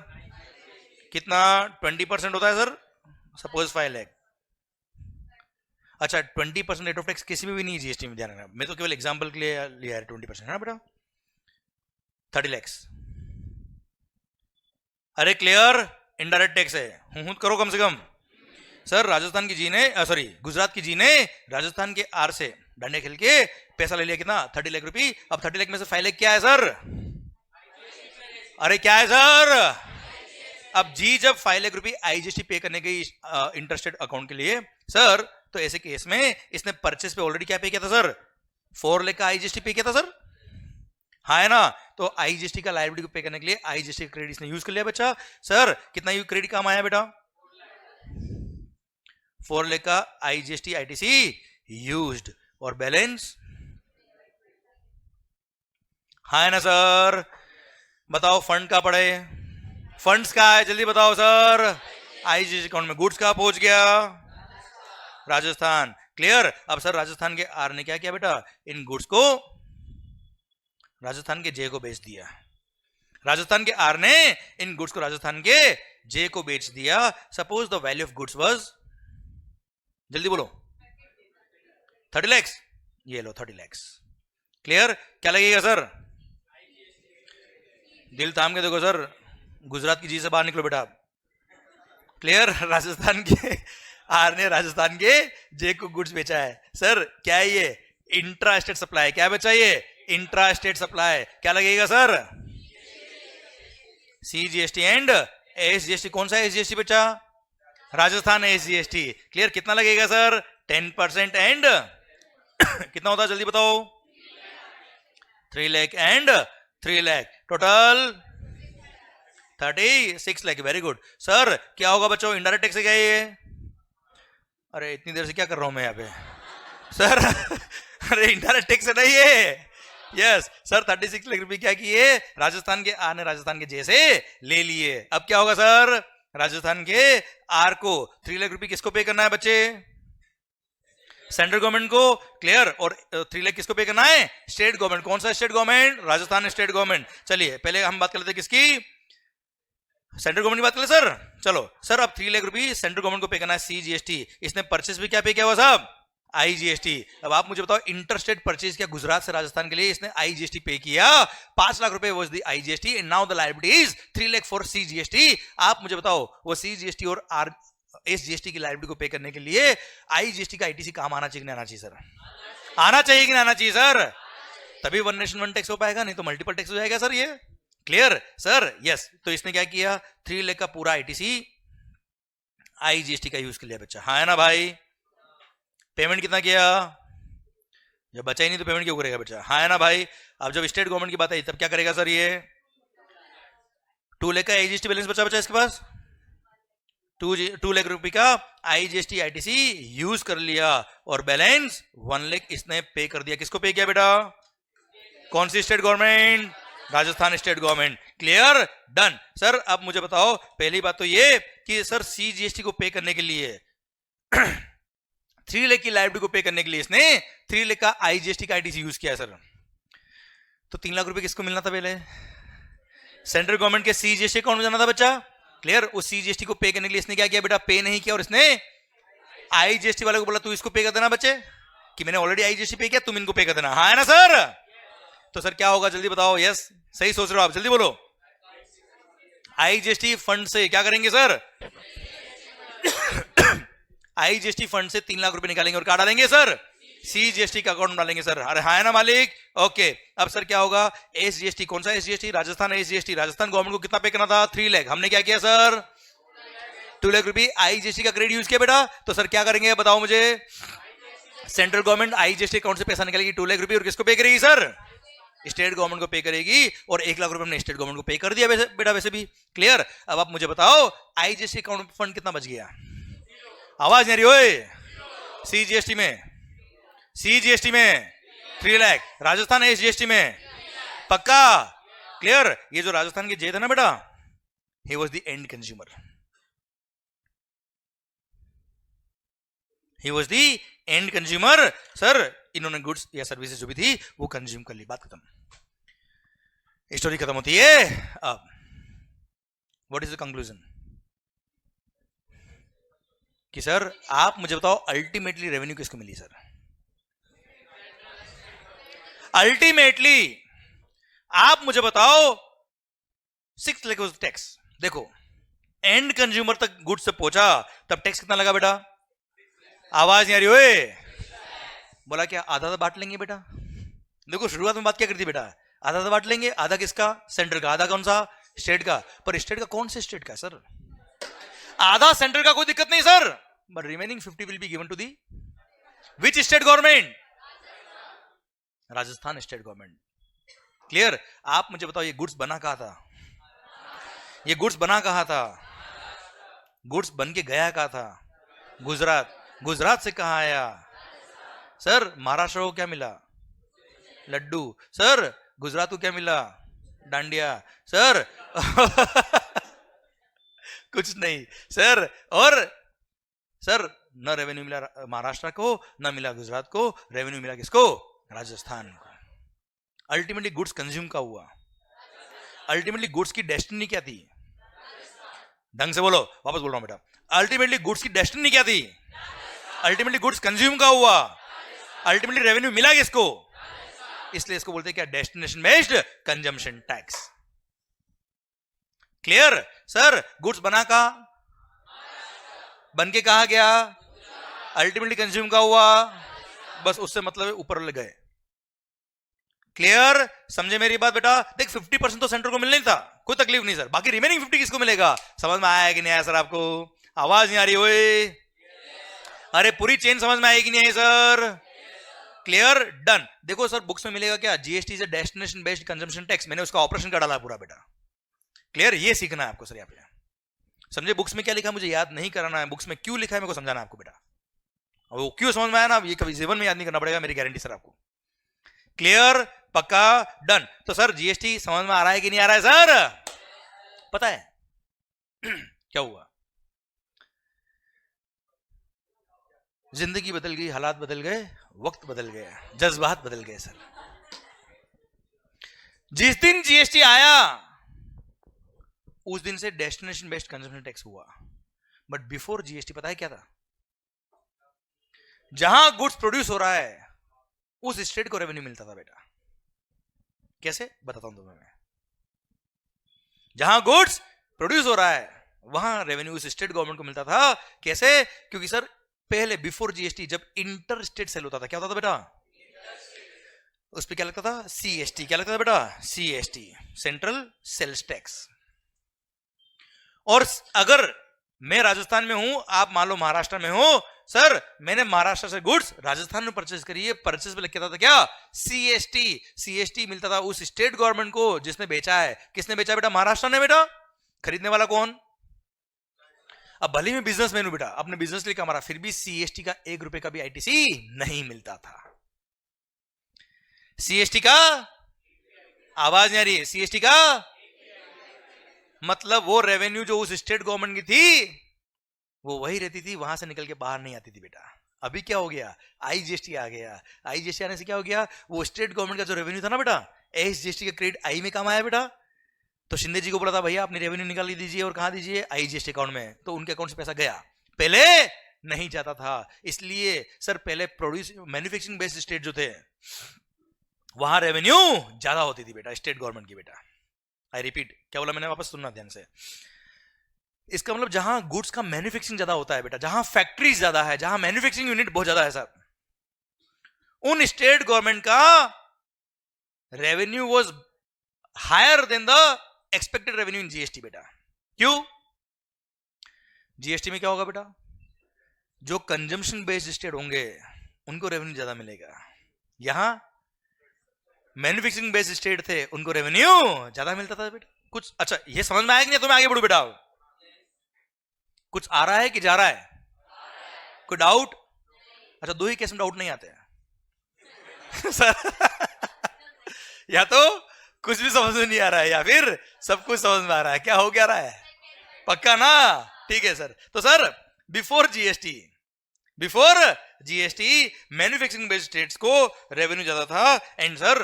कितना 20% होता है सर, सपोज 5 लाख। अच्छा 20% रेट ऑफ टैक्स किसी में भी नहीं जीएसटी में, ध्यान रखना, मैं तो केवल एग्जांपल के लिए लिया है 20% है ना बेटा। 30 लाख। अरे क्लियर, इनडायरेक्ट टैक्स है, हूं करो कम से कम। सर राजस्थान की जी ने सॉरी गुजरात की जी ने राजस्थान के आर से डंडे खेल के पैसा ले लिया, कितना 30 लाख रुपए। अब 30 लाख में से 5 लाख क्या है सर, अरे क्या है सर। अब जी जब 5 लाख रुपए आईजीएसटी पे करने गई इंटरेस्टेड अकाउंट के लिए सर, तो ऐसे केस में इसने परचेस पे ऑलरेडी क्या पे किया था सर, 4 लाख का आईजीएसटी पे किया था सर, हाँ है ना। तो आईजीएसटी का लायबिलिटी को पे करने के लिए आईजीएसटी का क्रेडिट इसने यूज कर लिया बच्चा। सर कितना क्रेडिट काम आया बेटा 4 लाख का आईजीएसटी आईटीसी यूज्ड, और बैलेंस हाँ है ना सर। बताओ फंड का पड़े, फंड्स का है जल्दी बताओ सर। आईजीएसटी अकाउंट में गुड्स का पहुंच गया राजस्थान। क्लियर। अब सर राजस्थान के आर ने क्या किया बेटा, इन गुड्स को राजस्थान के जे को बेच दिया। राजस्थान के आर ने इन गुड्स को राजस्थान के जे को बेच दिया। Suppose the value of goods was, जल्दी बोलो 30 लाख। ये लो 30 लाख। क्लियर। क्या लगेगा सर, दिल थाम के देखो सर, गुजरात की जी से बाहर निकलो बेटा। क्लियर। राजस्थान के आर ने राजस्थान के जे को गुड्स बेचा है। सर क्या है ये, इंट्रा स्टेट सप्लाई। क्या बेचा ये, इंट्रा स्टेट सप्लाई। क्या लगेगा सर, सीजीएसटी एंड एसजीएसटी। कौन सा एसजीएसटी बेचा, राजस्थान एसजीएसटी। क्लियर। कितना लगेगा सर 10% एंड कितना होता है जल्दी बताओ, 3 lakh and 3 lakh, total 36 lakh. Very good. Sir क्या होगा बच्चों इनडायरेक्ट टैक्स से क्या ये, अरे इतनी देर से क्या कर रहा हूं मैं यहाँ पे सर अरे इनडायरेक्ट टैक्स है नहीं ये। यस सर 36 लाख रुपए क्या किए, राजस्थान के आर ने राजस्थान के जे से ले लिए। अब क्या होगा सर, राजस्थान के आर को 3 लाख रुपए किसको पे करना है बच्चे, सेंट्रल गवर्नमेंट को। क्लियर। और 3 लाख किसको पे करना है, स्टेट गवर्नमेंट। कौन सा state government, Rajasthan state government. चलिए पहले हम बात कर लेते हैं किसकी, सेंट्रल गवर्नमेंट की बात कर ले सर। चलो सर अब 3 लाख रुपए सेंट्रल गवर्नमेंट को पे करना है सीजीएसटी। इसने परचेस भी क्या पे किया हुआ साहब, आईजीएसटी। अब आप मुझे बताओ इंटरस्टेट परचेज किया गुजरात से राजस्थान के लिए, इसने आईजीएसटी पे किया 5 लाख रुपए was the IGST and now the liability is 3 lakh for CGST. आप मुझे बताओ वो सीजीएसटी और आर एसजीएसटी की लायबिलिटी को पे करने के लिए आईजीएसटी का आईटीसी काम आना चाहिए कि नहीं आना चाहिए सर, आना चाहिए कि नहीं आना चाहिए सर, तभी वन नेशन वन टैक्स हो पाएगा, नहीं तो मल्टीपल टैक्स हो जाएगा सर ये। Clear sir. यस। तो इसने क्या किया 3 लाख का पूरा आईटीसी आईजीएसटी का यूज कर लिया बच्चा, हाँ है ना भाई। पेमेंट कितना किया, जब बचा ही नहीं तो पेमेंट क्यों करेगा बच्चा, हाँ है ना भाई। अब जब स्टेट गवर्नमेंट की बात आई तब क्या करेगा सर, ये 2 लाख का आईजीएसटी बैलेंस बचा इसके पास, 2 लाख रुपए का आईजीएसटी आईटीसी यूज कर लिया और बैलेंस 1 लाख इसने पे कर दिया। किसको पे किया बेटा, कौन सी state government, Rajasthan state government. Clear. Done. Sir अब मुझे बताओ पहली बात तो ये कि सर सीजीएसटी को पे करने के लिए 3 लाख की लायबिलिटी को पे करने के लिए इसने 3 लाख का आईजीएसटी का आईटीसी यूज किया सर। तो 3 लाख रुपए किसको मिलना था पहले, सेंट्रल गवर्नमेंट के सीजीएसटी अकाउंट में जाना था बच्चा। क्लियर। उस सीजीएसटी को पे करने के लिए इसने क्या किया बेटा, पे नहीं किया और इसने आईजीएसटी वाले को बोला तू इसको पे कर देना बच्चे, कि मैंने ऑलरेडी आईजीएसटी पे किया तुम इनको पे कर देना, हाँ है ना सर। तो सर क्या होगा जल्दी बताओ। यस सही सोच रहे हो आप, जल्दी बोलो। आईजीएसटी फंड से क्या करेंगे सर, आईजीएसटी फंड से 3 लाख रुपए निकालेंगे और क्या डालेंगे सर, सीजीएसटी का अकाउंट में डालेंगे सर, अरे हाँ है ना मालिक। ओके। अब सर क्या होगा, एसजीएसटी, कौन सा SGST, Rajasthan SGST. Rajasthan government को कितना पे करना था, 3 लाख। हमने क्या किया सर, 2 लाख रुपए आईजीएसटी का क्रेडिट यूज किया बेटा। तो सर क्या करेंगे बताओ मुझे, सेंट्रल गवर्नमेंट आईजीएसटी अकाउंट से पैसा निकालेगी 2 लाख रुपए और किसको पे करेगी सर? स्टेट गवर्नमेंट को पे करेगी और 1 लाख रुपए हमने स्टेट गवर्नमेंट को पे कर दिया बेटा वैसे भी। क्लियर? अब आप मुझे बताओ आईजीएसटी अकाउंट में फंड कितना बच गया? आवाज नहीं आ रही ओए? सीजीएसटी में 3 लाख, राजस्थान एसजीएसटी में पक्का? क्लियर? ये जो राजस्थान की जेद है ना बेटा, he was the end consumer, he was the end consumer. Sir इन्होंने गुड्स या सर्विसेज जो भी थी वो कंज्यूम कर ली, बात खत्म, स्टोरी खत्म होती है। अब व्हाट इज द कंक्लूजन कि सर आप मुझे बताओ अल्टीमेटली रेवेन्यू किसको मिली सर? अल्टीमेटली आप मुझे बताओ 6 लाख वाज टैक्स। देखो एंड कंज्यूमर तक गुड्स से पहुंचा तब टैक्स कितना लगा बेटा? आवाज नहीं आ रही ओए? बोला क्या आधा आधा बांट लेंगे बेटा? देखो शुरुआत में बात क्या करती बेटा, आधा आधा बांट लेंगे, आधा किसका? सेंट्रल का, आधा कौन सा? स्टेट का। पर स्टेट का कौन से स्टेट का सर? आधा सेंट्रल का, कोई दिक्कत नहीं sir, but remaining 50 will be given to the which state government? Rajasthan state government. Clear? आप मुझे बताओ ये गुड्स बना कहां था? ये गुड्स बना कहां था? गुड्स बन के गया कहां था? गुजरात। गुजरात से कहां आया सर? महाराष्ट्र को क्या मिला? लड्डू। सर गुजरात को क्या मिला? डांडिया। सर कुछ नहीं सर। और सर न रेवेन्यू मिला महाराष्ट्र को, न मिला गुजरात को, रेवेन्यू मिला किसको? राजस्थान को। अल्टीमेटली गुड्स कंज्यूम का हुआ। अल्टीमेटली गुड्स की डेस्टिनी क्या थी? ढंग से बोलो, वापस बोल रहा हूं बेटा। अल्टीमेटली गुड्स की डेस्टिनी क्या थी? अल्टीमेटली गुड्स कंज्यूम का हुआ। अल्टीमेटली रेवेन्यू मिला किसको? इसलिए इसको बोलते हैं क्या? Destination based consumption tax. Clear? Sir goods बना कहा? बन के कहा गया? अल्टीमेटली कंज्यूम का हुआ। बस उससे मतलब ऊपर ले गए। क्लियर? समझे मेरी बात बेटा? देख 50% तो सेंटर को मिलना ही था, कोई तकलीफ नहीं सर, बाकी रिमेनिंग 50 किसको मिलेगा? समझ में आया कि नहीं आया सर आपको? आवाज नहीं आ रही ओए? अरे पूरी चेन समझ में आएगी नहीं आई सर? क्लियर? डन। देखो सर बुक्स में मिलेगा क्या? GST is destination based consumption tax. मैंने उसका ऑपरेशन का डाला पूरा बेटा। क्लियर? ये सीखना है आपको सर यहाँ पे। समझे बुक्स में क्या लिखा मुझे याद नहीं कराना है, बुक्स में क्यों लिखा है मेरे को समझाना है आपको बेटा। वो क्यों समझ में आया ना, ये कभी जीवन में याद नहीं करना पड़ेगा, मेरी गारंटी सर आपको। क्लियर? पक्का? डन। तो सर जीएसटी समझ में आ रहा है कि नहीं आ रहा है सर? पता है क्या हुआ? जिंदगी बदल गई, हालात बदल गए, वक्त बदल गया, जज्बात बदल गए सर। जिस दिन जीएसटी आया उस दिन से डेस्टिनेशन बेस्ड कंजम्पशन टैक्स हुआ। बट बिफोर जीएसटी पता है क्या था? जहां गुड्स प्रोड्यूस हो रहा है उस स्टेट को रेवेन्यू मिलता था बेटा। कैसे बताता हूं तुम्हें मैं। जहां गुड्स प्रोड्यूस हो रहा है वहां रेवेन्यू उस स्टेट गवर्नमेंट को मिलता था। कैसे? क्योंकि सर पहले बिफोर जीएसटी जब इंटर स्टेट सेल होता था क्या होता था बेटा? उस पर क्या लगता था? सीएसटी। क्या लगता था बेटा? CST, central sales tax. और अगर मैं राजस्थान में हूं, आप मान लो महाराष्ट्र में हो, सर मैंने महाराष्ट्र से गुड्स राजस्थान में परचेज करी है, परचेज पे लिखा था क्या? सीएसटी। सीएसटी मिलता था उस स्टेट गवर्नमेंट को जिसने बेचा है। किसने बेचा बेटा? महाराष्ट्र ने बेटा। खरीदने वाला कौन? अब भले में बिजनेसमैन हूं बेटा, अपने बिजनेस लिए कमा रहा, फिर भी सीएसटी का 1 रुपए का भी आईटीसी नहीं मिलता था। सीएसटी का आवाज नहीं आ रही है? सीएसटी का मतलब वो रेवेन्यू जो उस स्टेट गवर्नमेंट की थी वो वही रहती थी, वहां से निकल के बाहर नहीं आती थी बेटा। अभी क्या हो गया? आईजीएसटी आ गया। आईजीएसटी आने से क्या हो गया? वो स्टेट गवर्नमेंट का जो रेवेन्यू था ना बेटा, एसजीएसटी का क्रेडिट आई में काम आया बेटा। तो शिंदे जी को बोला था भैया अपनी रेवेन्यू निकाल दीजिए, और कहां दीजिए? आईजीएसटी अकाउंट में। तो उनके अकाउंट से पैसा गया, पहले नहीं जाता था। इसलिए सर पहले प्रोड्यूस मैन्युफैक्चरिंग बेस्ड स्टेट जो थे वहां रेवेन्यू ज्यादा होती थी बेटा, स्टेट गवर्नमेंट की बेटा। आई रिपीट, क्या बोला मैंने? वापस सुनना ध्यान से। इसका मतलब जहां गुड्स का मैन्युफैक्चरिंग ज्यादा होता है बेटा, जहां फैक्ट्रीज ज्यादा है, जहां मैन्युफैक्चरिंग यूनिट बहुत ज्यादा है सर, उन स्टेट गवर्नमेंट का revenue was higher than the expected revenue in GST बेटा। क्यों? जीएसटी में क्या होगा बेटा? जो कंजम्पशन बेस्ड स्टेट होंगे उनको रेवेन्यू ज्यादा मिलेगा। यहां मैन्युफैक्चरिंग बेस्ड स्टेट थे, उनको रेवेन्यू ज्यादा मिलता था बेटा। कुछ अच्छा ये समझ में आया कि नहीं? तो मैं आगे बढ़ू बेटा। कुछ आ रहा है कि जा रहा है? कोई डाउट? अच्छा, दो ही केस में डाउट नहीं आते हैं सर। या तो कुछ भी समझ में नहीं आ रहा है या फिर सब कुछ समझ में आ रहा है। क्या हो क्या रहा है? पक्का ना? ठीक है सर। तो sir before GST manufacturing based states को रेवेन्यू ज्यादा था, and sir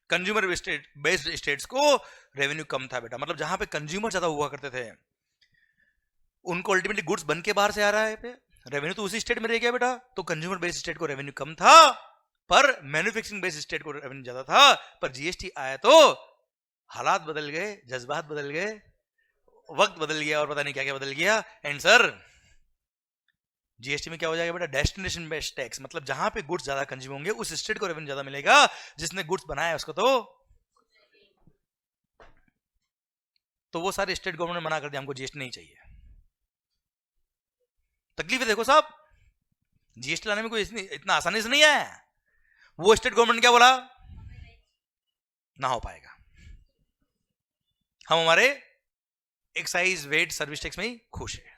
consumer based states को रेवेन्यू कम था बेटा। मतलब जहां पे कंज्यूमर ज्यादा हुआ करते थे उनको अल्टीमेटली गुड्स बन के बाहर से आ रहा है पे, रेवेन्यू तो उसी स्टेट में रह गया बेटा। तो कंज्यूमर बेस्ड स्टेट को रेवेन्यू कम था, पर मैन्युफैक्चरिंग बेस्ड स्टेट को रेवेन्यू ज्यादा था। पर जीएसटी आया तो हालात बदल गए, जज्बात बदल गए, वक्त बदल गया और पता नहीं क्या क्या बदल गया। एंड सर जीएसटी में क्या हो जाएगा बेटा? Destination based tax. मतलब जहां पे गुड्स ज्यादा कंज्यूम होंगे उस स्टेट को रेवेन्यू ज्यादा मिलेगा, जिसने गुड्स बनाया उसको तो वो सारे स्टेट गवर्नमेंट ने मना कर दिया, हमको जीएसटी नहीं चाहिए। तकलीफ है देखो साहब, जीएसटी लाने में कोई इतना आसानी से नहीं है। वो स्टेट गवर्नमेंट क्या बोला? ना हो पाएगा, हम हमारे एक्साइज वेट सर्विस टैक्स में ही खुश है,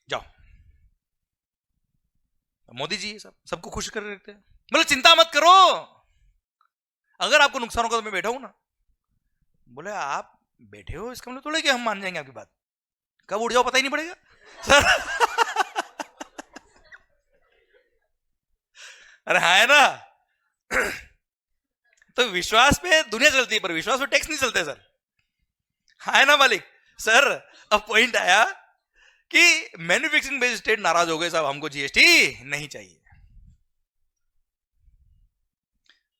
जाओ। मोदी जी सबको खुश कर रखते हैं। मतलब चिंता मत करो, अगर आपको नुकसान होगा तो मैं बैठा हूं ना। बोले आप बैठे हो इसका मतलब थोड़ा कि हम मान जाएंगे आपकी बात, कब उड़ जाओ पता ही नहीं पड़ेगा सर। अरे हाँ है ना। तो विश्वास पे दुनिया चलती है, पर विश्वास पे टैक्स नहीं चलते सर। हाँ है ना मालिक? सर अब पॉइंट आया कि मैन्युफैक्चरिंग बेस्ड स्टेट नाराज हो गए, साहब हमको जीएसटी नहीं चाहिए।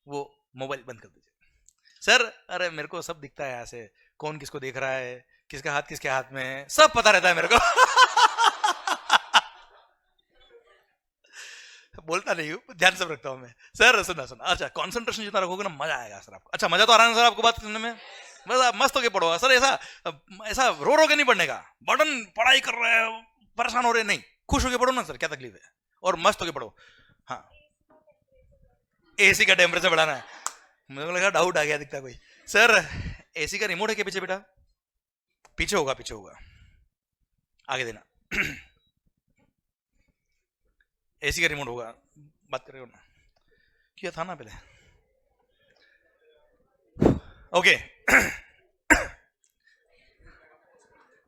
वो मोबाइल बंद कर दीजिए सर। अरे मेरे को सब दिखता है यहां से, कौन किसको देख रहा है, किसका हाथ किसके हाथ में है, सब पता रहता है मेरे को। बोलता नहीं हूं, ध्यान सब रखता हूं मैं। सर सुना। अच्छा कंसंट्रेशन जितना रखोगे ना मजा आएगा सर आपको। अच्छा मजा तो आ रहा है ना सर आपको बात सुनने में? बस आप मस्त होके पढ़ो सर। ऐसा रो के नहीं पढ़ने का, बर्डन पढ़ाई कर रहे हैं परेशान हो रहे नहीं, खुश होके पढ़ो ना सर, क्या तकलीफ है? और मस्त होके पढ़ो। हाँ एसी का टेम्परेचर बढ़ाना है, मुझे लगा डाउट आ गया दिखता कोई। सर एसी का रिमोट है क्या पीछे बेटा? पीछे होगा, आगे देना। एसी का रिमोट होगा, बात करेगा ना, क्या था ना पहले। ओके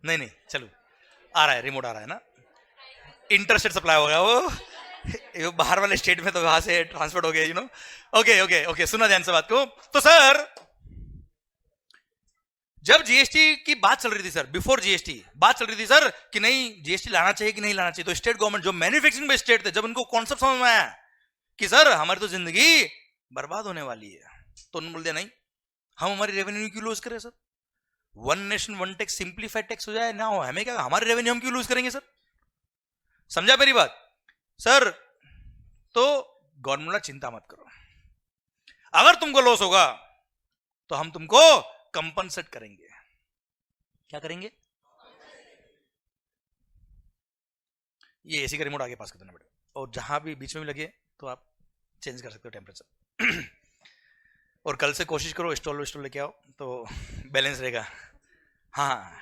नहीं चलो, आ रहा है रिमोट, आ रहा है ना। इंटरस्टेट सप्लाई होगा वो बाहर वाले स्टेट में, तो वहां से ट्रांसफर हो गया, यू नो। ओके सुना ध्यान से बात को। तो सर जब जीएसटी की बात चल रही थी सर, बिफोर जीएसटी बात चल रही थी सर कि नहीं जीएसटी लाना चाहिए कि नहीं लाना चाहिए, तो स्टेट गवर्नमेंट जो मैन्युफैक्चरिंग बेस्ड स्टेट थे, जब उनको कॉन्सेप्ट समझ में आया कि सर हमारी तो जिंदगी बर्बाद होने वाली है, तो उन्होंने बोल दिया नहीं, हम हमारी रेवेन्यू क्यों लूज करें sir? One nation one tax simplified tax हो जाए ना, हो हमें क्या, हमारी रेवेन्यू हम क्यों लूज करेंगे सर? समझा मेरी बात सर? तो गवर्नमेंट चिंता मत करो, अगर तुमको लॉस होगा तो हम तुमको कंपनसेट करेंगे। क्या करेंगे? ये एसी का रिमोट आगे पास कर देना बेटा, और जहां भी बीच में भी लगे तो आप चेंज कर सकते हो टेम्परेचर। और कल से कोशिश करो स्टॉल लेके आओ तो बैलेंस रहेगा। हाँ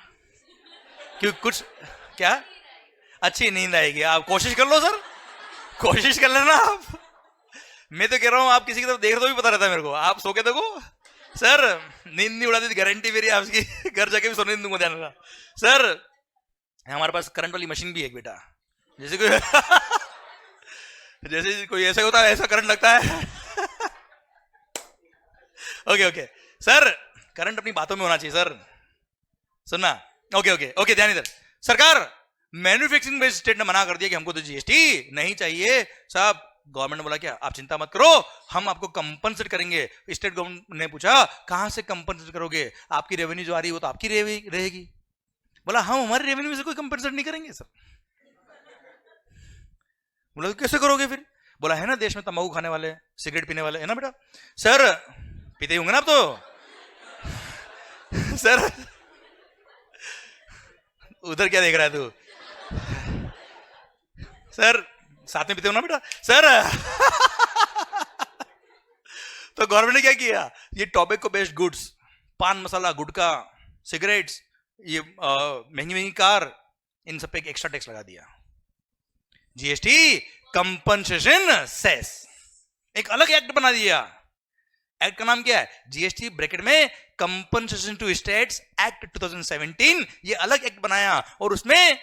क्यों, कुछ क्या अच्छी नींद आएगी, आप कोशिश कर लो सर, कोशिश कर लेना आप। मैं तो कह रहा हूं आप किसी की तरफ देख रहे तो भी पता रहता है मेरे को, आप सो के देखो सर, नींद नहीं उड़ाती थी, गारंटी मेरी आपकी, घर जाके भी सोने दूंगा, ध्यान रखना सर। हमारे पास करंट वाली मशीन भी है बेटा, जैसे कोई जैसे कोई ऐसा होता है ऐसा करंट लगता है। ओके सर, करंट अपनी बातों में होना चाहिए सर, सुनना। ओके ध्यान इधर। सरकार मैन्युफैक्चरिंग बेस्ड स्टेट ने मना कर दिया कि हमको तो जीएसटी नहीं चाहिए साहब। गवर्नमेंट ने बोला क्या, आप चिंता मत करो, हम आपको कंपनसेट करेंगे। स्टेट गवर्नमेंट ने पूछा कहां से कंपनसेट करोगे, आपकी रेवेन्यू जो आ रही है वो तो आपकी रहेगी। बोला हम हमारी रेवेन्यू में से कोई कंपनसेट नहीं करेंगे सर। बोला कैसे करोगे फिर? बोला है ना देश में तंबाकू खाने वाले, सिगरेट पीने वाले, है ना बेटा? सर पीते होंगे ना आप तो सर उधर क्या देख रहा है तू? सर साथ में पीते हो ना बेटा सर। तो गवर्नमेंट ने क्या किया, ये टोबैको बेस्ड गुड्स, पान मसाला, गुटखा, सिगरेट्स, ये महंगी महंगी कार, इन सब पे एक एक्स्ट्रा टैक्स लगा दिया। जीएसटी कंपनसेशन सेस, एक अलग एक्ट बना दिया। एक्ट का नाम क्या है, जीएसटी ब्रैकेट में कंपनसेशन टू स्टेट्स एक्ट 2017, ये अलग एक्ट बनाया। और उसमें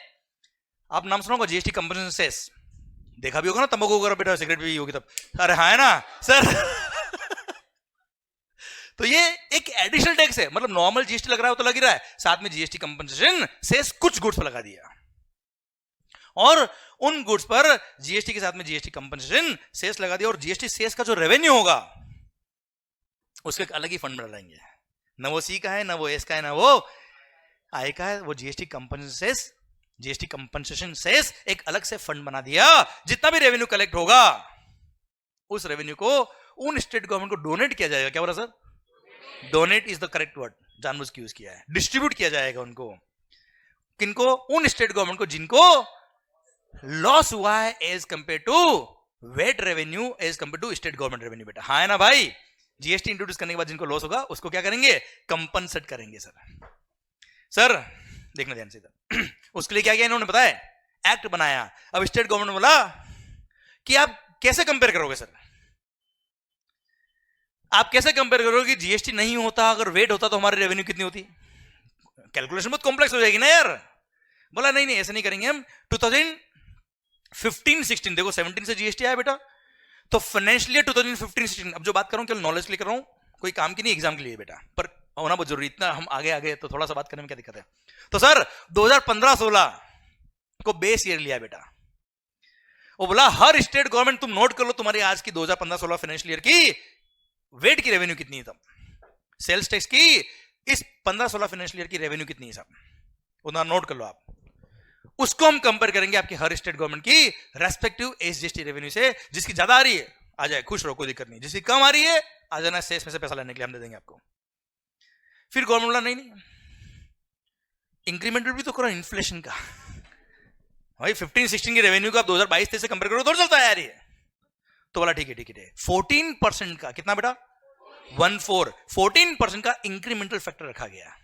आप नाम सुना होगा जीएसटी कंपनसेशन सेस, देखा भी होगा ना तंबाकू वगैरह बेटा, सिगरेट भी होगी तब। अरे हाँ है ना सर। तो ये एक एडिशनल टैक्स है, मतलब नॉर्मल जीएसटी लग रहा है वो तो लग ही रहा है, साथ में जीएसटी कंपनसेशन सेस कुछ गुड्स पर लगा दिया। और उन गुड्स पर जीएसटी के साथ में जीएसटी कंपनसेशन सेस लगा दिया। और जीएसटी सेस का जो रेवेन्यू होगा उसके एक अलग ही फंड में डालेंगे, न वो सी का है, न वो एस का है, न वो आई का है, वो जीएसटी कंपनसेशन सेस एक अलग से फंड बना दिया। जितना भी रेवेन्यू कलेक्ट होगा उस रेवेन्यू को उन स्टेट गवर्नमेंट को डोनेट किया जाएगा। क्या बोला sir, donate is the correct word, जानबूझ के यूज किया है। डिस्ट्रीब्यूट किया जाएगा उनको, किनको, उन स्टेट गवर्नमेंट को जिनको लॉस हुआ है as compare to VAT revenue, as compare to state government revenue. बेटा हाँ है ना भाई, जीएसटी इंट्रोड्यूस करने के बाद जिनको लॉस होगा उसको क्या करेंगे, कंपनसेट करेंगे। सर देखना ध्यान से, उसके लिए क्या किया इन्होंने पता है, एक्ट बनाया। अब स्टेट गवर्नमेंट बोला कि आप कैसे कंपेयर करोगे सर, आप कैसे कंपेयर करोगे, जीएसटी नहीं होता अगर वेट होता तो हमारी रेवेन्यू कितनी होती, कैलकुलेशन बहुत कॉम्प्लेक्स हो जाएगी ना यार। बोला नहीं नहीं ऐसे नहीं करेंगे हम, 2015-16 देखो 17 से जीएसटी आया बेटा, तो फाइनेंशियल ईयर 2015-16, अब जो बात कर रहा हूं केवल नॉलेज के लिए कर रहा हूं, कोई काम की नहीं, एग्जाम के लिए बेटा, पर होना बहुत जरूरी, इतना हम आगे आगे तो थोड़ा सा बात करने में क्या दिक्कत है। तो सर 2015-16 को बेस ईयर लिया बेटा, वो बोला हर स्टेट गवर्नमेंट तुम नोट कर लो तुम्हारी आज की 2015-16 फाइनेंशियल ईयर की वेट की रेवेन्यू कितनी है, तब सेल्स टैक्स की इस 15-16 फाइनेंशियल ईयर की रेवेन्यू कितनी है साहब, उतना नोट कर लो आप। उसको हम कंपेयर करेंगे आपकी हर स्टेट गवर्नमेंट की रेस्पेक्टिव एसजीएसटी रेवेन्यू से, जिसकी ज्यादा आ रही है आ जाए, खुश रहो, कोई दिक्कत नहीं, जिसकी कम आ रही है आ जाना, सेस में से पैसा लेने के लिए हम दे देंगे आपको। फिर गवर्नमेंट बोला नहीं नहीं इंक्रीमेंटल भी तो करो इन्फ्लेशन का, भाई 15-16 की रेवेन्यू को आप 2022-23 से कंपेयर करो तो चलता है यार ये। तो बोला ठीक है 14% का कितना बेटा, 14% का इंक्रीमेंटल फैक्टर रखा गया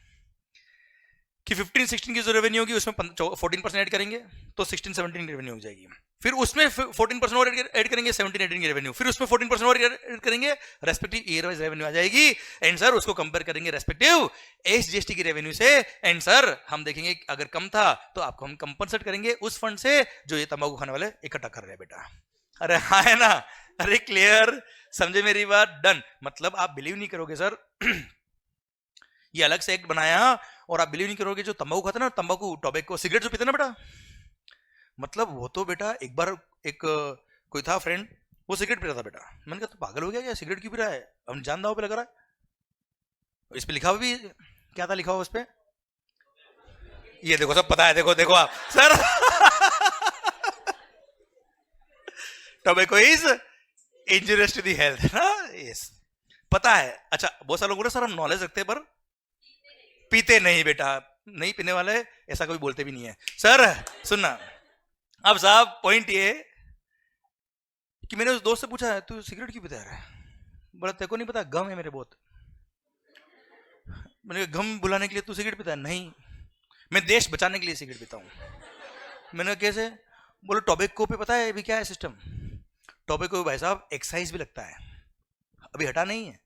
कि 15-16 की जो रेवेन्यू होगी उसमें 14% ऐड करेंगे तो 16-17 की रेवेन्यू हो जाएगी, फिर उसमें 14% और ऐड करेंगे 17-18 की रेवेन्यू, फिर उसमें 14% और ऐड करेंगे, रेस्पेक्टिव ईयर वाइज रेवेन्यू आ जाएगी। एंड सर उसको कंपेयर करेंगे रेस्पेक्टिव एसजीएसटी की रेवेन्यू से, एंड सर हम देखेंगे अगर कम था तो आपको हम कंपनसेट करेंगे उस फंड से जो ये तंबाकू खाने वाले इकट्ठा कर रहे हैं बेटा। अरे हाँ है ना, अरे क्लियर, समझे मेरी बात, डन। मतलब आप बिलीव नहीं करोगे सर, ये अलग से एक्ट बनाया और आप बिलीव नहीं करोगे, जो तंबाकू खाता ना, तंबाकू, टोबैको, सिगरेट जो पीते ना बेटा, मतलब वो तो बेटा एक बार एक कोई था फ्रेंड, वो सिगरेट पी रहा था बेटा, मैंने कहा तो पागल हो गया क्या, सिगरेट क्यों पी रहा है, हम जान दाव पे लगा रहा है। इस पे लिखा हुआ भी क्या था, लिखा हुआ उस पे, ये देखो सब पता है, देखो देखो आप sir. Tobacco is injurious to the health ना, यस पता है। अच्छा बहुत सारे लोगों ने सर हम नॉलेज रखते हैं पर पीते नहीं बेटा, नहीं पीने वाले ऐसा कोई बोलते भी नहीं है सर। सुनना अब साहब, पॉइंट ये कि मैंने उस दोस्त से पूछा तू सिगरेट क्यों पीता है, बोला तेरे को नहीं पता गम है मेरे बहुत। मैंने कहा गम बुलाने के लिए तू सिगरेट पीता है, नहीं मैं देश बचाने के लिए सिगरेट पीता हूं। मैंने कहा कैसे, बोलो टोबैको पे पता है अभी क्या है सिस्टम, टोबैको भाई साहब एक्साइज भी लगता है, अभी हटा नहीं है,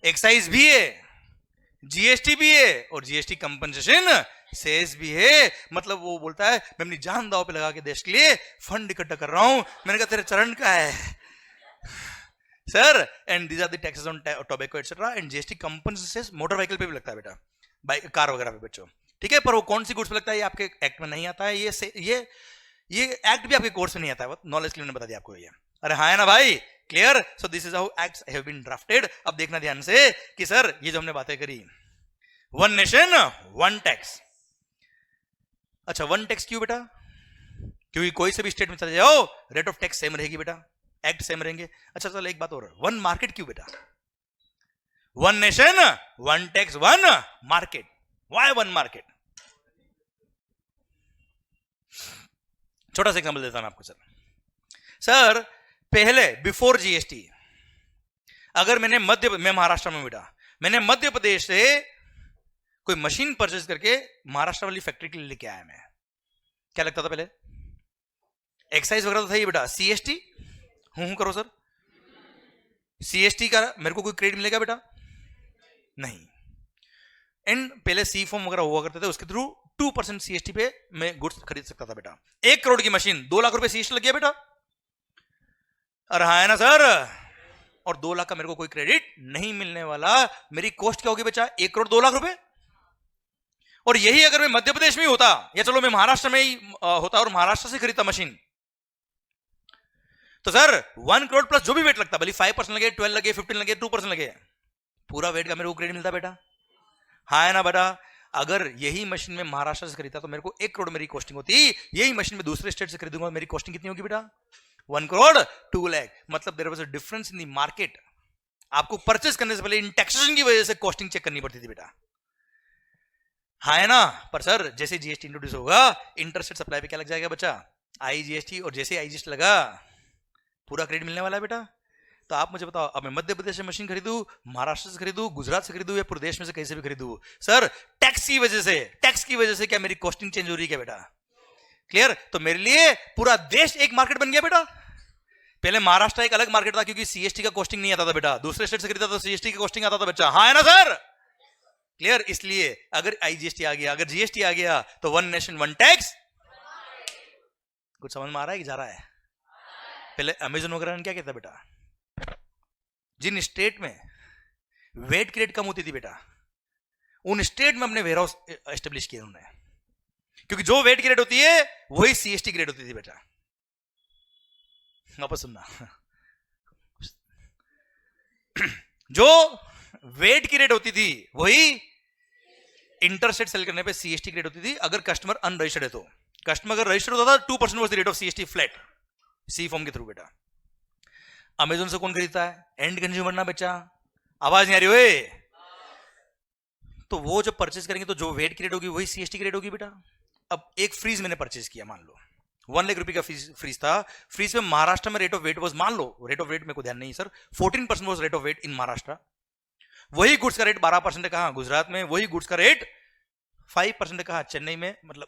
एक्साइज भी है, जीएसटी भी है और जीएसटी कंपनसेशन सेस भी है। मतलब वो बोलता है मैं अपनी जान दांव पे लगा के देश के लिए फंड इकट्ठा कर रहा हूं। मैंने कहा तेरे चरण का है sir, and these are the taxes on tobacco etcetera, and GST compensation motor vehicle पे भी लगता है बेटा, बाइक कार वगैरह पे बच्चों, ठीक है। पर वो कौन सी गुड्स पे लगता है ये आपके एक्ट में नहीं आता है, ये एक्ट भी आपके कोर्स में नहीं आता है, नॉलेज के लिए बता दिया आपको ये। अरे हाँ है ना भाई, clear. So this is how acts have been drafted. अब देखना ध्यान से कि सर ये जो हमने बातें करी, वन नेशन वन टैक्स। अच्छा वन टैक्स क्यों बेटा, क्योंकि कोई से भी स्टेट में चले जाओ रेट ऑफ टैक्स सेम रहेगी बेटा, एक्ट सेम रहेंगे। अच्छा चलो एक बात और, वन मार्केट क्यों बेटा, one nation one tax one market, why one market. छोटा सा एग्जांपल देता हूं आपको सर, सर पहले बिफोर जीएसटी अगर मैं महाराष्ट्र में बेटा, मैंने मध्य प्रदेश से कोई मशीन परचेज करके महाराष्ट्र वाली फैक्ट्री के लिए लेके आया, मैं क्या लगता था पहले? एक्साइज वगैरह तो था ही बेटा, सीएसटी हूं करो सर, सीएसटी का मेरे को कोई क्रेडिट मिलेगा बेटा? नहीं। एंड पहले सी फॉर्म वगैरह हुआ करते थे, उसके थ्रू 2% सीएसटी पे मैं गुड्स खरीद सकता था बेटा। 1 करोड़ की मशीन 2 लाख रुपए सीएसटी लग गया बेटा, अरे हाँ है ना सर। और 2 लाख का मेरे को कोई क्रेडिट नहीं मिलने वाला, मेरी कॉस्ट क्या होगी बच्चा? 1 करोड़ 2 लाख रुपए। और यही अगर मैं मध्य प्रदेश में ही होता, या चलो मैं महाराष्ट्र में ही होता और महाराष्ट्र से खरीदता मशीन, तो सर 1 करोड़ प्लस जो भी वेट लगता, भले 5% लगे, 12 लगे, 15 लगे, 2% लगे, पूरा वेट का मेरे को क्रेडिट मिलता बेटा। हाँ है ना बेटा। अगर यही मशीन में महाराष्ट्र से खरीदता तो मेरे को 1 करोड़ मेरी कॉस्टिंग होती, यही मशीन में दूसरे स्टेट से खरीदूंगा, मेरी कॉस्टिंग कितनी होगी बेटा? 1 करोड़ 2 लाख। मतलब there was a difference in the market. आपको परचेस करने से पहले इन टैक्सेशन की वजह से कॉस्टिंग चेक करनी पड़ती थी बेटा। हाँ है ना। पर सर जैसे जीएसटी इंट्रोड्यूस होगा, इंटरस्टेट सप्लाई पे क्या लग जाएगा बच्चा? आईजीएसटी। और जैसे आईजीएसटी लगा, पूरा क्रेडिट मिलने वाला है बेटा। तो आप मुझे बताओ, अब मैं मध्य प्रदेश से मशीन खरीदूं, महाराष्ट्र से खरीदूं, गुजरात से खरीदूं, या प्रदेश में से कहीं से भी खरीदूं, सर टैक्स की वजह से क्या मेरी कॉस्टिंग चेंज हो रही है क्या बेटा? क्लियर? तो मेरे लिए पूरा देश एक मार्केट बन गया बेटा। पहले महाराष्ट्र एक अलग मार्केट था, क्योंकि सीएसटी का कॉस्टिंग नहीं आता था बेटा, दूसरे स्टेट से खरीदा तो सीएसटी का कॉस्टिंग आता था बच्चा। हाँ है ना सर। क्लियर? इसलिए अगर आईजीएसटी आ गया, अगर जीएसटी आ गया, तो 1 नेशन 1 टैक्स। कुछ समझ में आ रहा है कि जा रहा है? पहले अमेजन वगैरह ने क्या कहता बेटा, जिन स्टेट में वेट क्रेडिट कम होती थी बेटा, उन स्टेट में अपने वेयरहाउस एस्टेब्लिश किए उन्होंने, क्योंकि जो वेट ग्रेड होती है वही सीएसटी ग्रेड होती थी बेटा। वापस सुनना, जो वेट की रेट होती थी वही इंटरस्टेट सेल करने पे सीएसटी ग्रेड होती थी। अगर कस्टमर अनरजिस्टर्ड है तो, कस्टमर अगर रजिस्टर्ड होता था 2% was the rate of CST flat, C form के थ्रू बेटा। अमेजोन से कौन खरीदता है? एंड कंज्यूमर ना बच्चा। आवाज नहीं आ रही ओए? तो वो जब परचेज करेंगे तो जो वेट की रेट होगी वही सीएसटी ग्रेड होगी बेटा। अब एक फ्रीज मैंने परचेज किया, मान लो 1 लाख रुपए का फ्रीज था। फ्रीज में महाराष्ट्र में रेट ऑफ वेट वाज, मान लो रेट ऑफ वेट मेरे को ध्यान नहीं sir, 14% was rate of VAT in Maharashtra. वही गुड्स का रेट 12% कहा गुजरात में, वही गुड्स का रेट 5% कहा चेन्नई में, मतलब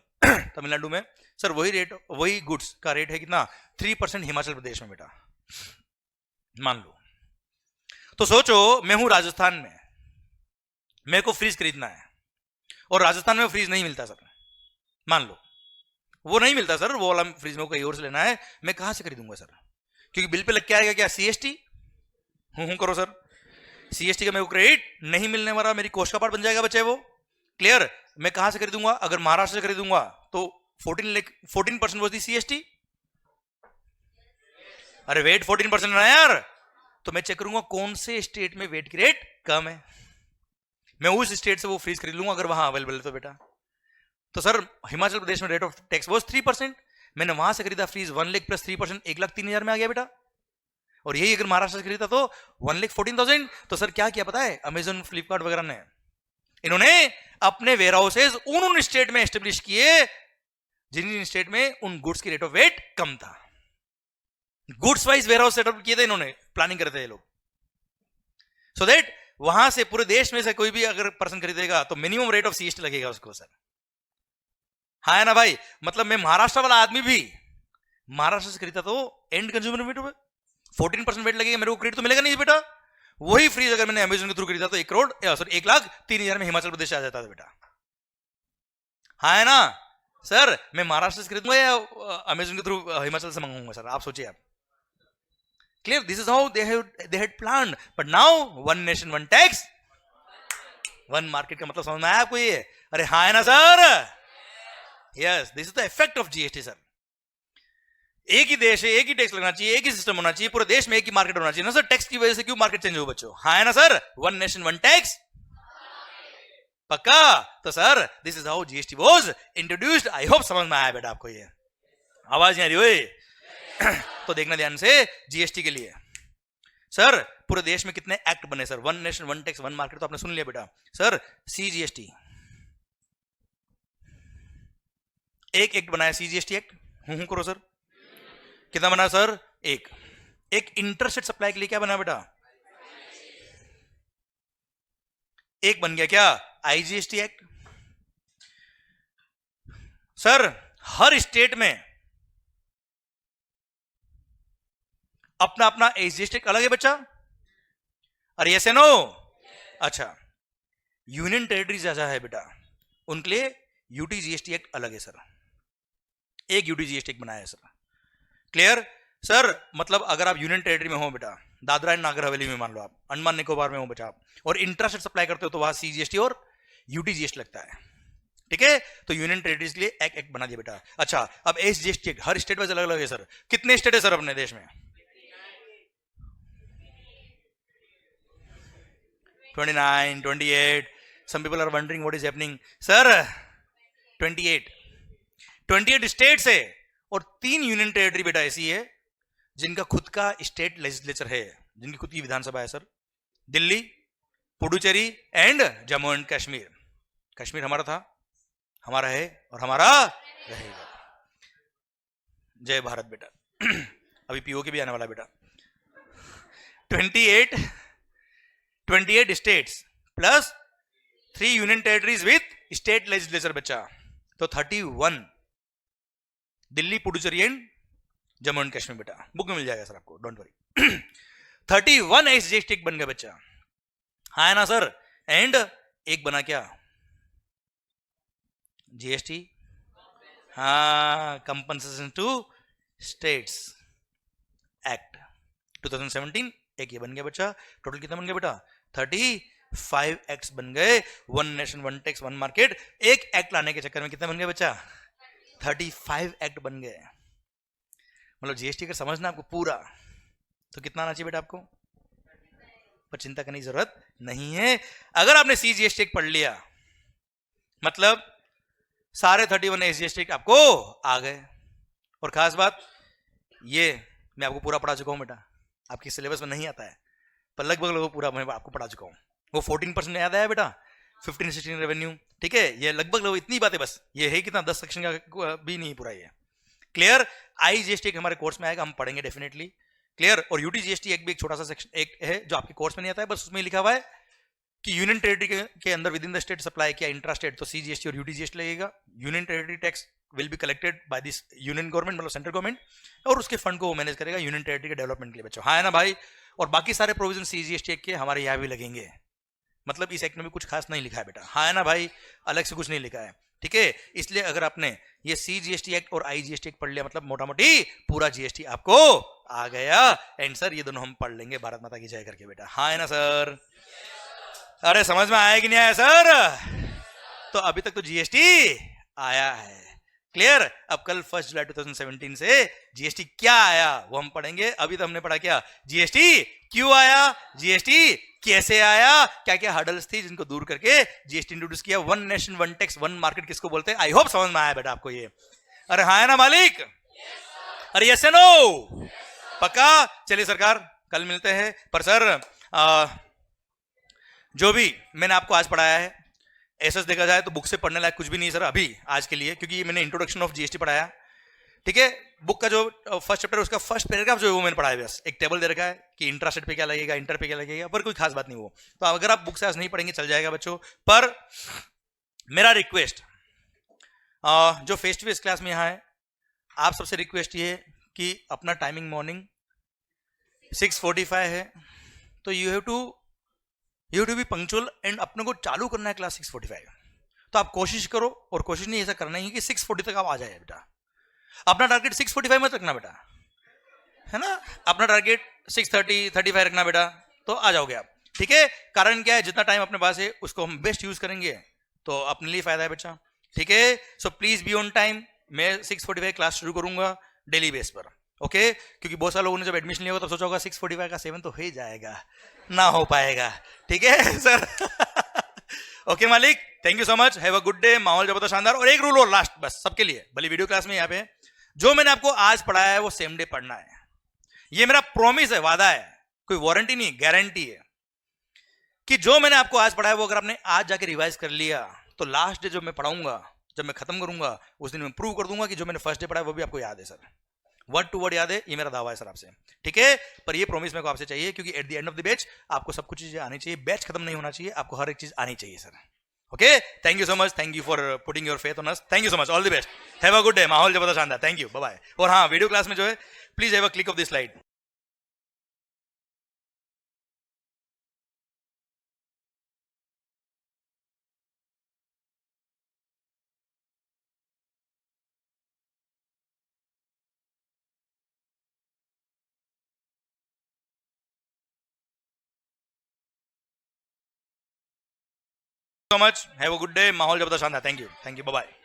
तमिलनाडु में। सर वही गुड्स का रेट है कितना? 3% हिमाचल प्रदेश में बेटा, मान लो। तो सोचो मैं हूं राजस्थान में, मेरे को फ्रीज खरीदना है और राजस्थान में फ्रीज नहीं मिलता सर, मान लो वो नहीं मिलता सर, वो वाला फ्रीज में कहीं और से लेना है, मैं कहां से खरीदूंगा सर? क्योंकि बिल पे लग के आएगा क्या? सीएसटी। हूं करो सर, सीएसटी का मेरे को क्रेडिट नहीं मिलने वाला, मेरी कॉस्ट का पार्ट बन जाएगा बच्चे वो। क्लियर? मैं कहां से खरीदूंगा? अगर महाराष्ट्र से खरीदूंगा तो 14% वाज दी सीएसटी। अरे वेट 14% ना यार, तो मैं चेक करूंगा कौन से स्टेट में वेट की रेट कम है, मैं उस स्टेट से वो फ्रीज खरीद लूंगा अगर वहां अवेलेबल है तो बेटा। तो सर हिमाचल प्रदेश में रेट ऑफ टैक्स वाज 3%, मैंने वहां से खरीदा फ्रीज 1 लाख प्लस 3%, 1,03,000 में आ गया बेटा। और यही अगर महाराष्ट्र से खरीदा तो 1,14,000। तो सर क्या किया पता है अमेजन फ्लिपकार्ट वगैरह ने? इन्होंने अपने वेयर हाउसेज उन स्टेट में एस्टेब्लिश किए जिन स्टेट में उन गुड्स की रेट ऑफ वेट कम था। Goods wise warehouse setup किए थे इन्होंने, प्लानिंग करते थे लोग, सो दैट वहां से पूरे देश में से कोई भी अगर पर्सन खरीदेगा तो मिनिमम रेट ऑफ सीएसटी लगेगा उसको सर। हाँ है ना भाई? मतलब मैं महाराष्ट्र वाला आदमी भी महाराष्ट्र से खरीदा तो एंड कंज्यूमर वेट 14% वेट लगेगा, मेरे को क्रेडिट तो मिलेगा नहीं बेटा। वही फ्रीज अगर मैंने अमेजन के थ्रू खरीदा तो 1,03,000 में हिमाचल प्रदेश आ जाता था बेटा। हाँ है ना सर? मैं महाराष्ट्र से खरीदूंगा या अमेजन के थ्रू हिमाचल से मंगाऊंगा सर? आप सोचिए आप। Clear? This is how they had planned, but now 1 nation 1 tax 1 market का मतलब समझ में आया आपको ये? अरे हाँ है ना sir? Yes, this is the effect of GST sir. एक ही देश है, एक ही टैक्स लगना चाहिए, एक ही सिस्टम होना चाहिए, पूरे देश में एक ही मार्केट होना चाहिए ना सर। टैक्स की वजह से क्यों मार्केट चेंज हो बच्चों? हाँ है ना सर? 1 नेशन 1 टैक्स, पक्का? तो sir this is how GST was introduced. I hope समझ में आया बेटा आपको ये। आवाज नहीं आ रही हुई? तो देखना ध्यान से जीएसटी के लिए सर पूरे देश में कितने एक्ट बने सर? 1 नेशन 1 टैक्स 1 मार्केट तो आपने सुन लिया बेटा। सर सीजीएसटी एक एक्ट बनाया, सीजीएसटी एक्ट। हूं करो सर। कितना बना सर? एक एक इंटरस्टेट सप्लाई के लिए क्या बना बेटा? एक बन गया क्या? IGST act. सर हर स्टेट में अपना अपना एसजीएसटी एक्ट अलग है बच्चा? अरे यस या नो? अच्छा, यूनियन टेरिटरीज जैसा है बेटा, उनके लिए यूटीजीएसटी एक्ट अलग है सर। एक यूटीजीएसटी एक्ट बनाया है सर। Clear sir? मतलब अगर आप यूनियन टेरिटरी में हो बेटा, दादरा एंड नागर हवेली में मान लो आप, अंडमान निकोबार में हो बेटा आप, और इंट्रास्टेट सप्लाई करते हो तो वहां सीजीएसटी और यूटीजीएसटी लगता है। ठीक है, तो यूनियन टेरिटरीज के लिए एक एक्ट बना दिया बेटा। अच्छा, अब एसजीएसटी एक्ट हर स्टेट वाइज अलग अलग है सर। कितने स्टेट है सर अपने देश में? 29, 28. Some people are wondering what is happening. Sir, 28 states है और 3 यूनियन टेरिटरी बेटा ऐसी है जिनका खुद का स्टेट लेजिस्लेचर है, जिनकी खुद की विधानसभा है sir. Delhi, Puducherry and Jammu and Kashmir. Kashmir हमारा था, हमारा है और हमारा रहेगा। जय भारत बेटा। अभी पीओ के भी आने वाला बेटा। 28 states plus 3 union territories with state legislature बच्चा, तो 31। दिल्ली, पुडुचेरी एंड जम्मू एंड कश्मीर बेटा, बुक में मिल जाएगा सर आपको, डोंट वरी। 31 एसजीएसटी बन गया बच्चा, हाँ है ना सर? एंड एक बना क्या? जीएसटी, हाँ, कंपनसेशन टू स्टेट्स एक्ट 2017। एक ये बन गया बच्चा। टोटल कितना बन गया बेटा? 35 एक्ट्स बन गए। 1 नेशन 1 टैक्स 1 मार्केट। एक एक्ट लाने के चक्कर में कितने बन गए बच्चा? 35 एक्ट बन गए। मतलब जीएसटी का समझना आपको पूरा, तो कितना आना चाहिए बेटा आपको? पर चिंता करने की जरूरत नहीं है। अगर आपने सीजीएसटी पढ़ लिया मतलब सारे 31 एसजीएसटी आपको आ गए। और खास बात ये, मैं आपको पूरा पढ़ा चुका हूं बेटा, आपकी सिलेबस में नहीं आता है पर लगभग पूरा मैं आपको पढ़ा चुका हूं। वो 14% याद आया बेटा, 15-16 रेवेन्यू, ठीक है, ये लगभग इतनी बातें बस। ये है कितना, 10 सेक्शन का भी नहीं पूरा ये। क्लियर? आईजीएसटी हमारे कोर्स में आएगा, हम पढ़ेंगे डेफिनेटली। क्लियर? और यूटीजीएसटी एक भी एक छोटा सा सेक्शन एक है जो आपके कोर्स में नहीं आता है, बस उसमें लिखा हुआ है कि यूनियन टेरिटरी के अंदर with in the state supply किया इंट्रा स्टेट, तो सीजीएसटी और यूटीजीएसटी लगेगा। Union territory tax will be collected by this union government, मतलब सेंट्रल गवर्नमेंट, और उसके फंड को वो मैनेज करेगा यूनियन टेरिटरी के डेवलपमेंट के लिए बच्चों, हाँ है ना भाई? और बाकी सारे प्रोविजन सीजीएसटी के हमारे यहाँ भी लगेंगे। मतलब इस एक्ट में भी कुछ खास नहीं लिखा है बेटा, हाँ है ना भाई? अलग से कुछ नहीं लिखा है, ठीक है? इसलिए अगर आपने ये सीजीएसटी एक्ट और आईजीएसटी एक्ट पढ़ लिया मतलब मोटा मोटी पूरा जीएसटी आपको आ गया। एंड सर ये दोनों हम पढ़ लेंगे भारत माता की जय करके बेटा, हाँ है ना सर? अरे समझ में आया कि नहीं आया सर? तो अभी तक तो जीएसटी आया है। क्लियर? अब कल 1 जुलाई 2017 से जीएसटी क्या आया वो हम पढ़ेंगे। अभी तो हमने पढ़ा क्या? जीएसटी क्यों आया, जीएसटी कैसे आया, क्या क्या हर्डल्स थी जिनको दूर करके जीएसटी इंट्रोड्यूस किया। 1 नेशन 1 टैक्स 1 मार्केट किसको बोलते हैं? आई होप समझ में आया बेटा आपको ये। अरे हाँ है ना मालिक? अरे यस या नो? पक्का? चलिए सरकार कल मिलते हैं। पर सर जो भी मैंने आपको आज पढ़ाया है ऐसा देखा जाए तो बुक से पढ़ने लायक कुछ भी नहीं सर अभी आज के लिए, क्योंकि मैंने इंट्रोडक्शन ऑफ जीएसटी पढ़ाया, ठीक है? बुक का जो फर्स्ट चैप्टर उसका फर्स्ट पैराग्राफ जो है वो मैंने पढ़ाया, बस एक टेबल दे रखा है कि इंट्रास्टेट पे क्या लगेगा, इंटर पे क्या लगेगा, पर कोई खास बात नहीं वो। तो अगर आप बुक से आज नहीं पढ़ेंगे चल जाएगा बच्चों। पर मेरा रिक्वेस्ट जो फेस टू फेस क्लास में यहाँ है, आप सबसे रिक्वेस्ट ये है कि अपना टाइमिंग मॉर्निंग 6:45 है, तो you have to be punctual and अपने को चालू करना है क्लास 6:45। तो आप कोशिश करो, और कोशिश नहीं ऐसा करना ही कि 6:40 तक आप आ जाए बेटा। अपना टारगेट 6:45 मत रखना बेटा, है ना? अपना टारगेट 6:30, 35 रखना बेटा, तो आ जाओगे आप, ठीक है? कारण क्या है, जितना टाइम अपने पास है उसको हम बेस्ट यूज करेंगे तो अपने लिए फायदा है बच्चा, ठीक है? So please be on time. मैं 6:45 क्लास शुरू करूंगा डेली बेस पर, ओके? क्योंकि बहुत सारे लोगों ने जब एडमिशन लिया होगा तब सोचा होगा 6:45 का 7 तो हो ही जाएगा, ना हो पाएगा, ठीक है सर? ओके मालिक, thank you so much, have a good day. माहौल जबरदस्त शानदार। और एक रूल और लास्ट बस सबके लिए, भले वीडियो क्लास में यहाँ पे जो मैंने आपको आज पढ़ाया है वो सेम डे पढ़ना है। ये मेरा प्रॉमिस है, वादा है, कोई वारंटी नहीं, गारंटी है कि जो मैंने आपको आज पढ़ाया वो अगर आपने आज जाके रिवाइज कर लिया तो लास्ट डे जब मैं पढ़ाऊंगा, जब मैं खत्म करूंगा उस दिन मैं प्रूव कर दूंगा कि जो मैंने फर्स्ट डे पढ़ा वो भी आपको याद है सर। वर्ड टू वर्ड याद है, ये मेरा दावा है सर आपसे, ठीक है। पर ये प्रॉमिस मेरे को आपसे चाहिए, क्योंकि at the end of the batch आपको सब कुछ चीजें आनी चाहिए, बैच खत्म नहीं होना चाहिए, आपको हर एक चीज आनी चाहिए sir. Okay, thank you so much, thank you for putting your faith on us, thank you so much, all the best, have a good day, माहौल जबरदस्त शानदार, थैंक यू, बाय बाय। और हाँ, वीडियो क्लास में जो है please have a click of this slide. so much, have a good day, माहौल जबरदस्त शानदार, थैंक यू, बाय बाय।